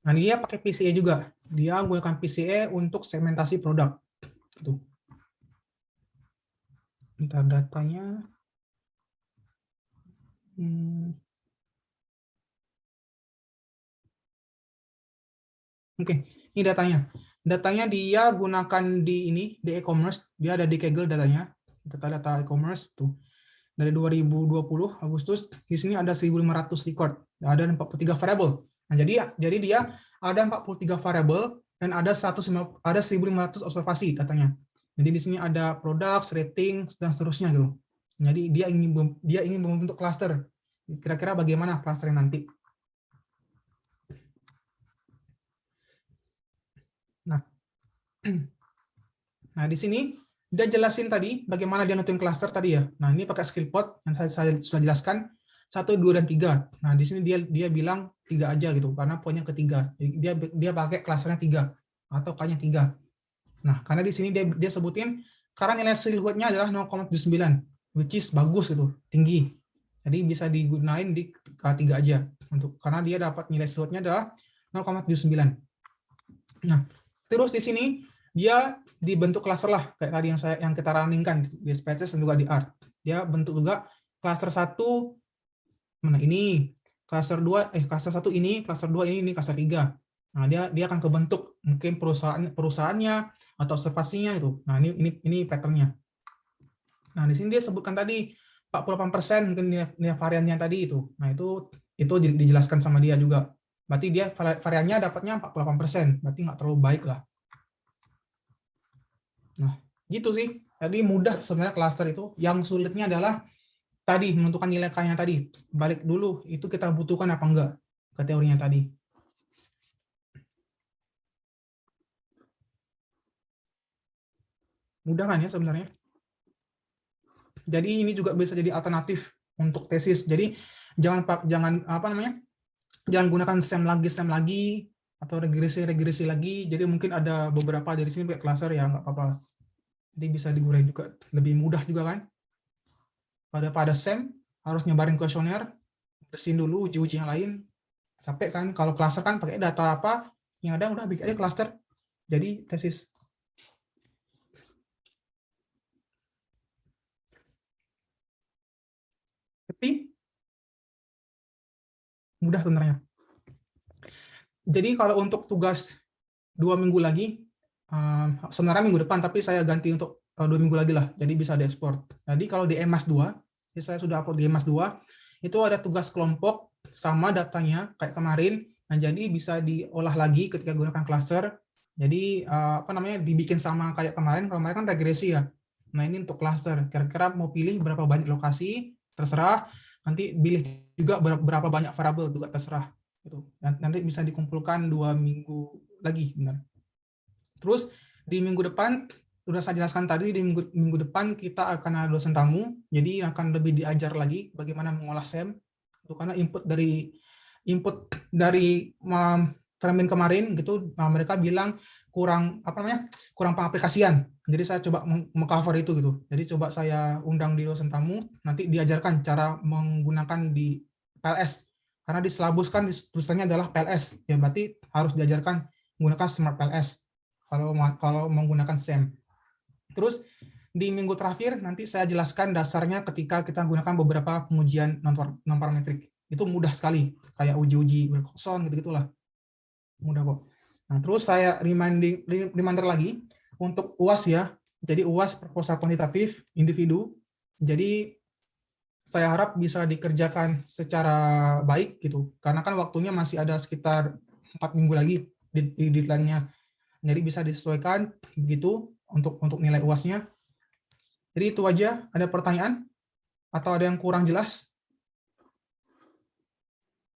nah dia pakai PCA juga, dia menggunakan PCA untuk segmentasi produk. Tuh. Bentar datanya. Oke, ini datanya. Datanya dia gunakan di e-commerce, dia ada di Kaggle datanya. Data e-commerce tuh. Dari 2020 Agustus, di sini ada 1.500 record, ada 43 variabel. Nah, jadi dia ada 43 variabel dan ada 1.500 observasi datanya. Jadi di sini ada products, rating dan seterusnya gitu. Jadi dia ingin membentuk cluster. Kira-kira bagaimana clusternya nanti? Nah, di sini dia jelasin tadi bagaimana dia nentuin cluster tadi ya. Nah, ini pakai Skillpot yang saya sudah jelaskan. 1, 2, dan 3. Nah, di sini dia bilang 3 aja gitu, karena poinnya ketiga. Jadi dia pakai klasternya 3 atau K-nya 3. Nah, karena di sini dia sebutin karena nilai silhouette-nya adalah 0,79, which is bagus gitu, tinggi. Jadi bisa digunain di K3 aja karena dia dapat nilai silhouette-nya adalah 0,79. Nah, terus di sini dia dibentuk klaster lah kayak tadi yang kita runningkan di SPSS dan juga di ART. Dia bentuk juga klaster 1 mana ini, klaster 2 klaster 1 ini, klaster 2 ini klaster 3. Nah, dia akan kebentuk mungkin perusahaannya atau observasinya itu. Nah, ini pattern-nya. Nah, di sini dia sebutkan tadi 48% mungkin nilai variannya tadi itu. Nah, itu dijelaskan sama dia juga. Berarti dia variannya dapatnya 48%, berarti nggak terlalu baik lah. Nah, gitu sih. Jadi mudah sebenarnya klaster itu. Yang sulitnya adalah tadi menentukan nilai K-nya tadi. Balik dulu, itu kita butuhkan apa enggak ke teorinya tadi. Mudah kan ya sebenarnya? Jadi ini juga bisa jadi alternatif untuk tesis. Jadi jangan gunakan SEM lagi atau regresi lagi. Jadi mungkin ada beberapa dari sini pakai cluster ya nggak apa-apa. Jadi bisa digunakan juga lebih mudah juga kan. Pada SEM harus nyebarin kuesioner, bersihin dulu uji-uji yang lain. Capek kan kalau cluster kan pakai data apa yang ada udah bikin aja cluster. Jadi tesis. Tapi mudah sebenarnya. Jadi kalau untuk tugas 2 minggu lagi, sebenarnya minggu depan, tapi saya ganti untuk 2 minggu lagi lah, jadi bisa diekspor. Jadi kalau di EMAS 2, saya sudah upload di EMAS 2, itu ada tugas kelompok sama datanya kayak kemarin, nah jadi bisa diolah lagi ketika gunakan cluster. Jadi dibikin sama kayak kemarin kan regresi ya. Nah ini untuk cluster, kira-kira mau pilih berapa banyak lokasi, terserah. Nanti pilih juga berapa banyak variabel juga terserah. Gitu. Nanti bisa dikumpulkan 2 minggu lagi, benar. Terus di minggu depan, sudah saya jelaskan tadi, di minggu depan kita akan ada dosen tamu, jadi akan lebih diajar lagi bagaimana mengolah SEM. Itu karena input dari Fermin kemarin gitu, mereka bilang kurang pengaplikasian. Jadi saya coba mengcover itu gitu. Jadi coba saya undang di dosen tamu, nanti diajarkan cara menggunakan di PLS. Karena di silabus kan tulisannya adalah PLS, ya berarti harus diajarkan menggunakan Smart PLS kalau menggunakan SEM. Terus di minggu terakhir nanti saya jelaskan dasarnya ketika kita menggunakan beberapa pengujian non parametrik. Itu mudah sekali, kayak uji-uji Wilcoxon gitu-gitulah. Mudah kok. Nah, terus saya reminder lagi untuk UAS ya. Jadi UAS proposal kuantitatif individu. Jadi saya harap bisa dikerjakan secara baik gitu. Karena kan waktunya masih ada sekitar 4 minggu lagi di deadline-nya. Jadi bisa disesuaikan begitu untuk nilai UAS-nya. Jadi itu aja. Ada pertanyaan atau ada yang kurang jelas?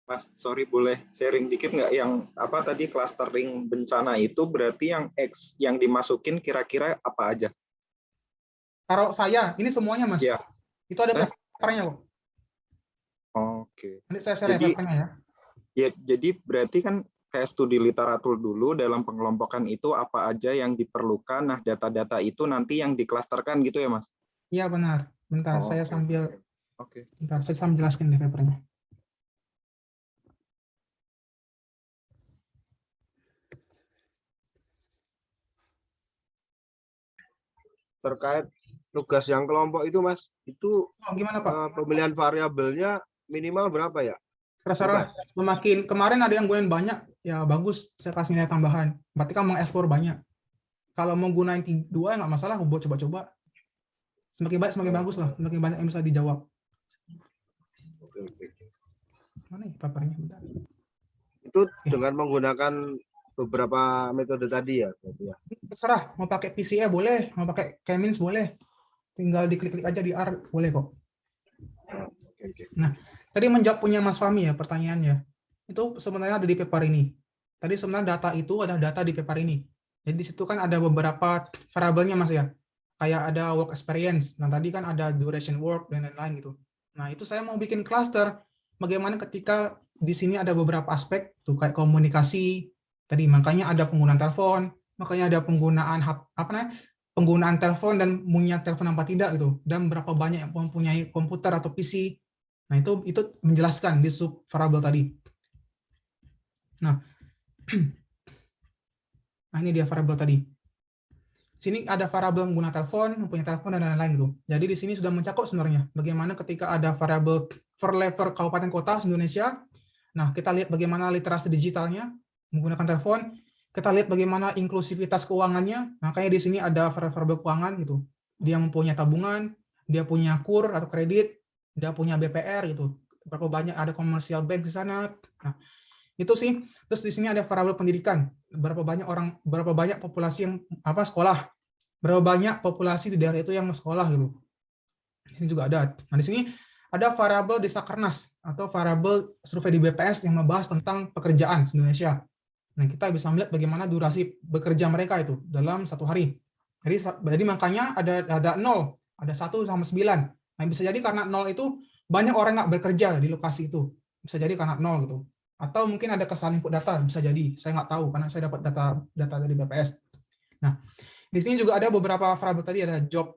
Mas, sorry boleh sharing dikit nggak yang tadi clustering bencana itu berarti yang X yang dimasukin kira-kira apa aja? Kalau saya, ini semuanya Mas. Ya. Itu ada papernya kok. Oke. Nanti saya share papernya ya. Ya, jadi berarti kan kayak studi literatur dulu dalam pengelompokan itu apa aja yang diperlukan. Nah, data-data itu nanti yang diklasterkan gitu ya, Mas? Iya, benar. Bentar, saya sambil jelaskan di papernya. Terkait tugas yang kelompok itu, Mas, itu gimana Pak? Pemilihan variabelnya minimal berapa ya? Terserah. Semakin kemarin ada yang gunain banyak, ya bagus. Saya kasih nilai tambahan. Berarti kan mengeksplor banyak. Kalau mau gunain 2 nggak masalah, buat coba-coba. Semakin baik, semakin bagus lah. Semakin banyak yang bisa dijawab. Mana ya papernya? Bentar. Itu dengan menggunakan beberapa metode tadi ya? Terserah. Mau pakai PCA boleh, mau pakai K-means boleh. Tinggal diklik-klik aja di R, boleh kok. Nah, tadi menjawab punya Mas Fahmi ya pertanyaannya. Itu sebenarnya ada di paper ini. Tadi sebenarnya data itu ada data di paper ini. Jadi di situ kan ada beberapa variabelnya Mas ya. Kayak ada work experience. Nah, tadi kan ada duration work dan lain-lain gitu. Nah, itu saya mau bikin cluster. Bagaimana ketika di sini ada beberapa aspek, tuh kayak komunikasi, tadi makanya ada penggunaan telepon, makanya ada penggunaan penggunaan telepon dan punya telepon apa tidak gitu, dan berapa banyak yang mempunyai komputer atau PC. Nah, itu menjelaskan di sub variable tadi. Nah, ini dia variable tadi. Sini ada variabel menggunakan telepon, mempunyai telepon, dan lain-lain gitu. Jadi di sini sudah mencakup sebenarnya bagaimana ketika ada variabel per level kabupaten kota se-Indonesia. Nah, kita lihat bagaimana literasi digitalnya menggunakan telepon. Kita lihat bagaimana inklusivitas keuangannya. Makanya di sini ada variabel keuangan gitu. Dia mempunyai tabungan, dia punya KUR atau kredit, dia punya BPR gitu. Berapa banyak ada komersial bank di sana. Nah, itu sih. Terus di sini ada variabel pendidikan, berapa banyak populasi yang sekolah, berapa banyak populasi di daerah itu yang sekolah gitu. Di sini juga ada. Nah, di sini ada variabel desa Kernas atau variabel survei di BPS yang membahas tentang pekerjaan di Indonesia. Nah, kita bisa melihat bagaimana durasi bekerja mereka itu dalam satu hari. Jadi makanya ada 0, ada 1 sama 9. Nah, bisa jadi karena 0 itu banyak orang nggak bekerja di lokasi itu. Bisa jadi karena 0 gitu. Atau mungkin ada kesalahan input data, bisa jadi. Saya nggak tahu karena saya dapat data dari BPS. Nah, di sini juga ada beberapa variabel tadi, ada job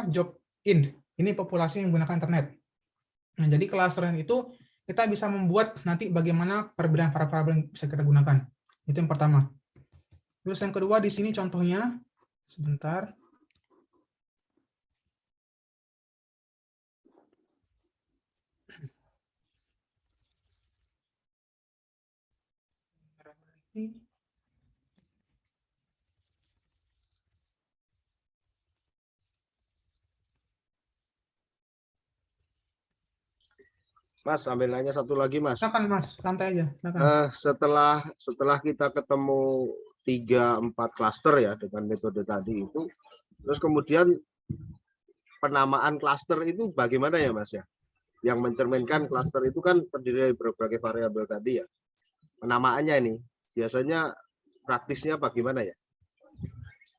job in. Ini populasi yang menggunakan internet. Nah, jadi clustering itu kita bisa membuat nanti bagaimana perbedaan variabel yang bisa kita gunakan. Itu yang pertama. Terus yang kedua di sini contohnya, sebentar. Mas, sambil nanya satu lagi, Mas. Silakan, Mas, santai aja. Setelah kita ketemu 3-4 klaster ya dengan metode tadi itu, terus kemudian penamaan klaster itu bagaimana ya, Mas ya? Yang mencerminkan klaster itu kan terdiri dari berbagai variabel tadi ya. Penamaannya ini biasanya praktisnya bagaimana ya?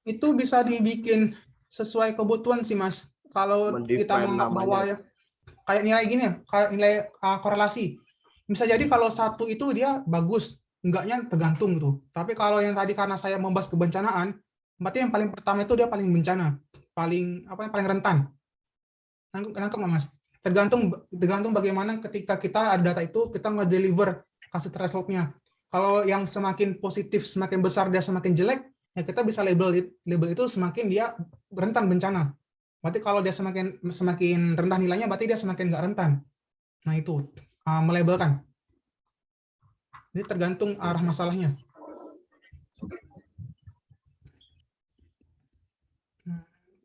Itu bisa dibikin sesuai kebutuhan sih, Mas. Kalau kita menganggap bahwa ya, kayak nilai gini ya, kayak nilai korelasi. Bisa jadi kalau satu itu dia bagus, enggaknya tergantung gitu. Tapi kalau yang tadi karena saya membahas kebencanaan, berarti yang paling pertama itu dia paling bencana, paling rentan. Nangkep nggak, Mas? Tergantung bagaimana ketika kita ada data itu, kita nge-deliver kasih threshold-nya. Kalau yang semakin positif, semakin besar dia semakin jelek, ya kita bisa label itu semakin dia rentan bencana. Berarti kalau dia semakin rendah nilainya, berarti dia semakin nggak rentan. Nah, itu melabelkan. Jadi tergantung arah masalahnya.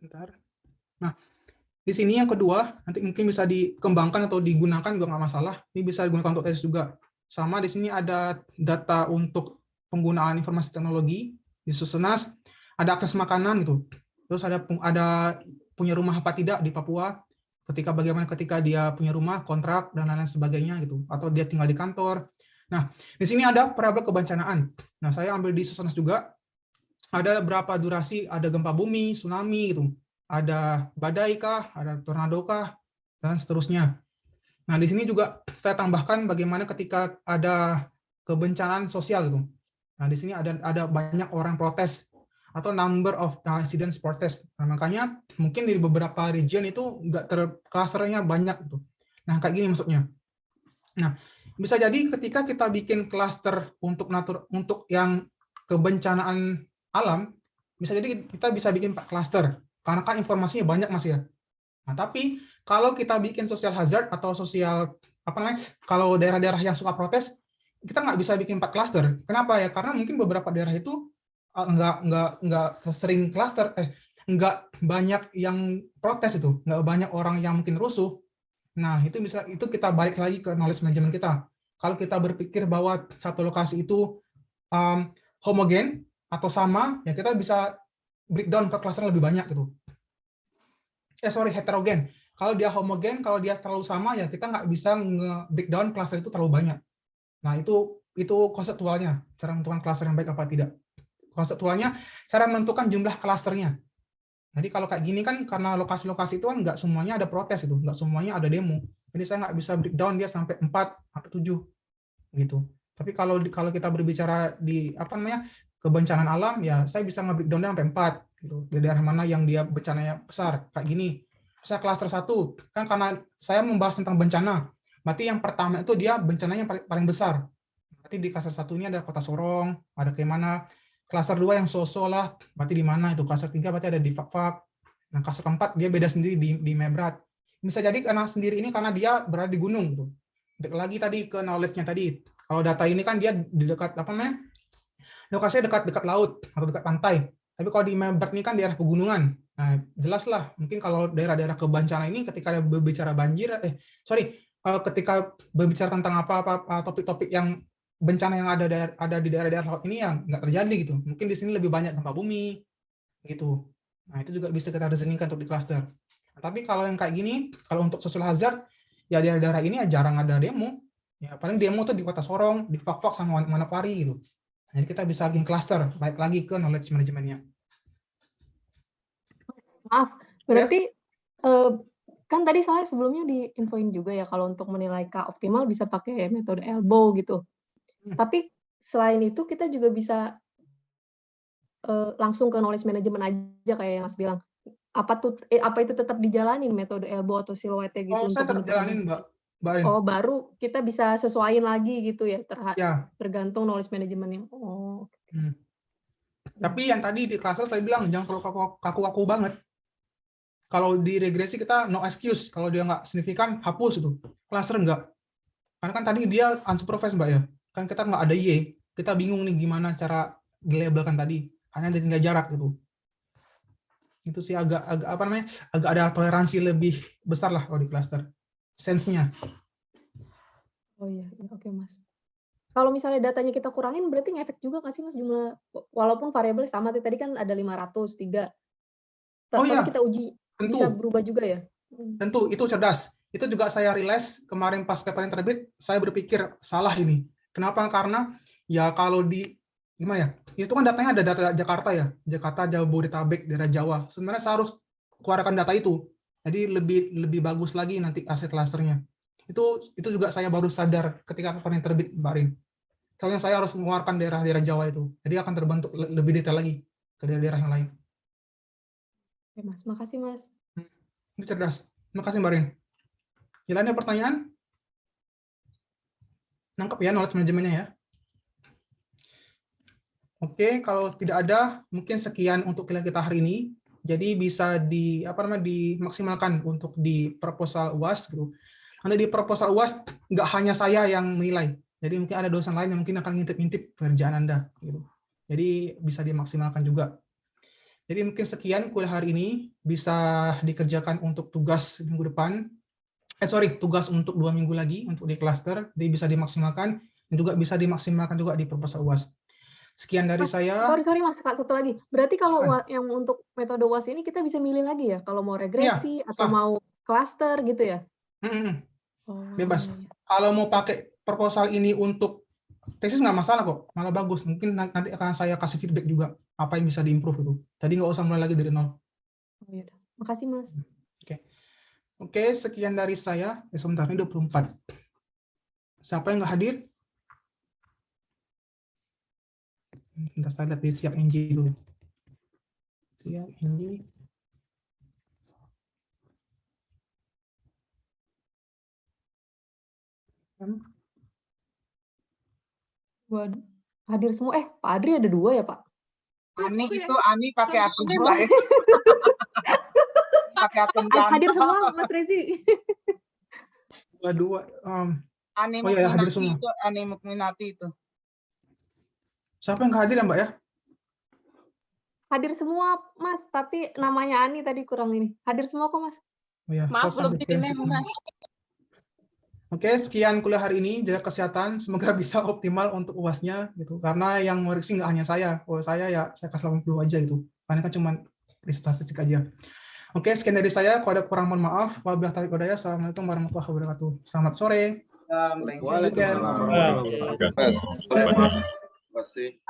Bentar. Nah, di sini yang kedua, nanti mungkin bisa dikembangkan atau digunakan juga nggak masalah. Ini bisa digunakan untuk tesis juga. Sama di sini ada data untuk penggunaan informasi teknologi di Susenas, ada akses makanan gitu. Terus ada punya rumah apa tidak di Papua, bagaimana ketika dia punya rumah, kontrak, dan lain-lain sebagainya gitu, atau dia tinggal di kantor. Nah, di sini ada variabel kebencanaan. Nah, saya ambil di Susenas juga, ada berapa durasi, ada gempa bumi, tsunami gitu, ada badai kah, ada tornado kah, dan seterusnya. Nah, di sini juga saya tambahkan bagaimana ketika ada kebencanaan sosial gitu. Nah, di sini ada banyak orang protes atau number of incidents protes. Nah, makanya mungkin di beberapa region itu nggak clusternya banyak gitu. Nah, kayak gini maksudnya. Nah, bisa jadi ketika kita bikin cluster untuk yang kebencanaan alam, bisa jadi kita bisa bikin 4 cluster karena kan informasinya banyak, Mas ya. Nah, tapi kalau kita bikin social hazard atau kalau daerah-daerah yang suka protes, kita nggak bisa bikin 4 cluster. Kenapa ya? Karena mungkin beberapa daerah itu nggak sering cluster, nggak banyak yang protes itu, nggak banyak orang yang mungkin rusuh. Nah, itu kita balik lagi ke knowledge management kita. Kalau kita berpikir bahwa satu lokasi itu homogen atau sama, ya kita bisa breakdown ke cluster lebih banyak gitu. Heterogen. Kalau dia homogen, kalau dia terlalu sama, ya kita nggak bisa nge-breakdown cluster itu terlalu banyak. Nah, itu konseptualnya, cara menentukan cluster yang baik apa tidak. Konseptualnya, cara menentukan jumlah klasternya. Jadi kalau kayak gini kan karena lokasi-lokasi itu kan nggak semuanya ada protes itu, nggak semuanya ada demo. Jadi saya nggak bisa breakdown dia sampai 4 sampai 7 gitu. Tapi kalau kita berbicara di apa namanya kebencanaan alam, ya saya bisa nge-breakdown sampai 4 gitu. Di daerah mana yang dia bencananya besar kayak gini. Saya klaster 1 kan karena saya membahas tentang bencana. Berarti yang pertama itu dia bencananya paling besar. Berarti di klaster 1 ini ada Kota Sorong, ada kayak mana. Klaster 2 yang Soso lah, berarti di mana itu. Klaster 3 berarti ada di Fakfak. Nah, klaster 4 dia beda sendiri di Mebrat. Bisa jadi karena sendiri ini karena dia berada di gunung gitu. Balik lagi tadi ke knowledge-nya tadi. Kalau data ini kan dia di dekat apa namanya? Lokasinya dekat laut atau dekat pantai. Tapi kalau di Mebrat ini kan daerah pegunungan. Nah, jelas lah mungkin kalau daerah-daerah kebencana ini ketika berbicara banjir kalau ketika berbicara tentang apa topik-topik yang bencana yang ada di daerah-daerah laut ini yang nggak terjadi gitu. Mungkin di sini lebih banyak gempa bumi gitu. Nah, itu juga bisa kita reasoningkan untuk di cluster. Nah, tapi kalau yang kayak gini, kalau untuk social hazard ya daerah-daerah ini ya jarang ada demo. Ya paling demo tuh di Kota Sorong, di Fakfak sama Manokwari gitu. Jadi kita bisa bikin cluster, baik lagi ke knowledge manajemennya. Maaf, berarti kan tadi soalnya sebelumnya diinfoin juga ya kalau untuk menilai K optimal bisa pakai metode elbow gitu. Tapi selain itu kita juga bisa langsung ke knowledge management aja kayak yang Mas bilang. Apa itu tetap dijalanin metode elbow atau siluetnya gitu? Oh, saya tetap jalanin, Mbak. Oh, baru kita bisa sesuaiin lagi gitu ya tergantung knowledge manajemennya. Oh. Tapi yang tadi di cluster saya bilang jangan terlalu kaku-kaku banget. Kalau di regresi kita no excuse, kalau dia nggak signifikan hapus itu. Cluster enggak. Karena kan tadi dia unsupervised, Mbak ya. Kan kita nggak ada Y, kita bingung nih gimana cara dilabelkan tadi, hanya dari nilai jarak gitu. Itu sih agak apa namanya, agak ada toleransi lebih besar lah kalau di cluster, sense-nya. Oh iya, oke Mas. Kalau misalnya datanya kita kurangin, berarti ngefek juga nggak sih Mas jumlah, walaupun variabel sama tadi kan ada 500, 3. Tapi kita uji tentu. Bisa berubah juga ya? Tentu, itu cerdas. Itu juga saya realize kemarin pas paper yang terbit, saya berpikir salah ini. Kenapa? Karena ya kalau di gimana ya? Itu kan datanya ada data Jakarta ya, Jakarta, Jabodetabek, daerah Jawa. Sebenarnya saya harus keluarkan data itu. Jadi lebih bagus lagi nanti aset clusternya. Itu juga saya baru sadar ketika paper yang terbit kemarin. Soalnya saya harus mengeluarkan daerah-daerah Jawa itu. Jadi akan terbentuk lebih detail lagi ke daerah-daerah yang lain. Oke Mas, makasih Mas. Itu cerdas. Terima kasih Mbak Rin. Jalannya pertanyaan? Nangkep ya knowledge manajemennya ya. Oke, kalau tidak ada, mungkin sekian untuk kuliah kita hari ini. Jadi bisa dimaksimalkan untuk di proposal UAS gitu. Nanti di proposal UAS nggak hanya saya yang menilai. Jadi mungkin ada dosen lain yang mungkin akan ngintip-ngintip pekerjaan Anda gitu. Jadi bisa dimaksimalkan juga. Jadi mungkin sekian kuliah hari ini, bisa dikerjakan untuk tugas minggu depan. Tugas untuk 2 minggu lagi untuk di cluster, jadi bisa dimaksimalkan dan juga bisa dimaksimalkan juga di proposal UAS. Sekian dari saya. Sorry Mas, satu lagi. Berarti kalau yang untuk metode UAS ini kita bisa milih lagi ya, kalau mau regresi atau mau cluster gitu ya? Bebas. Kalau mau pakai proposal ini untuk tesis nggak masalah kok, malah bagus. Mungkin nanti akan saya kasih feedback juga apa yang bisa diimprove itu. Jadi nggak usah mulai lagi dari nol. Oh, iya. Makasih Mas. Oke, sekian dari saya. Sebentar, ini 24. Siapa yang nggak hadir? Kita lihat di siap NG dulu. Siap NG. Hadir semua. Pak Adri ada 2 ya Pak? Ani pakai akun saya. Pakai akun hadir semua Mas Rezi. Dua. Ani Mukminati itu. Siapa yang hadir ya Mbak ya? Hadir semua Mas, tapi namanya Ani tadi kurang ini. Hadir semua kok Mas. Oh, ya. Maaf belum dipilih Mas. Oke, sekian kuliah hari ini. Jaga kesehatan, semoga bisa optimal untuk UASnya gitu. Karena yang meriksi nggak hanya saya. Kalau saya ya saya kasih 80 aja gitu. Karena kan cuma statistik aja. Oke, sekian dari saya. Kalau ada kurang mohon maaf. Wabillahi taufiq wal hidayah. Assalamualaikum warahmatullahi wabarakatuh. Selamat sore. Waalaikumsalam warahmatullahi wabarakatuh. Terima kasih.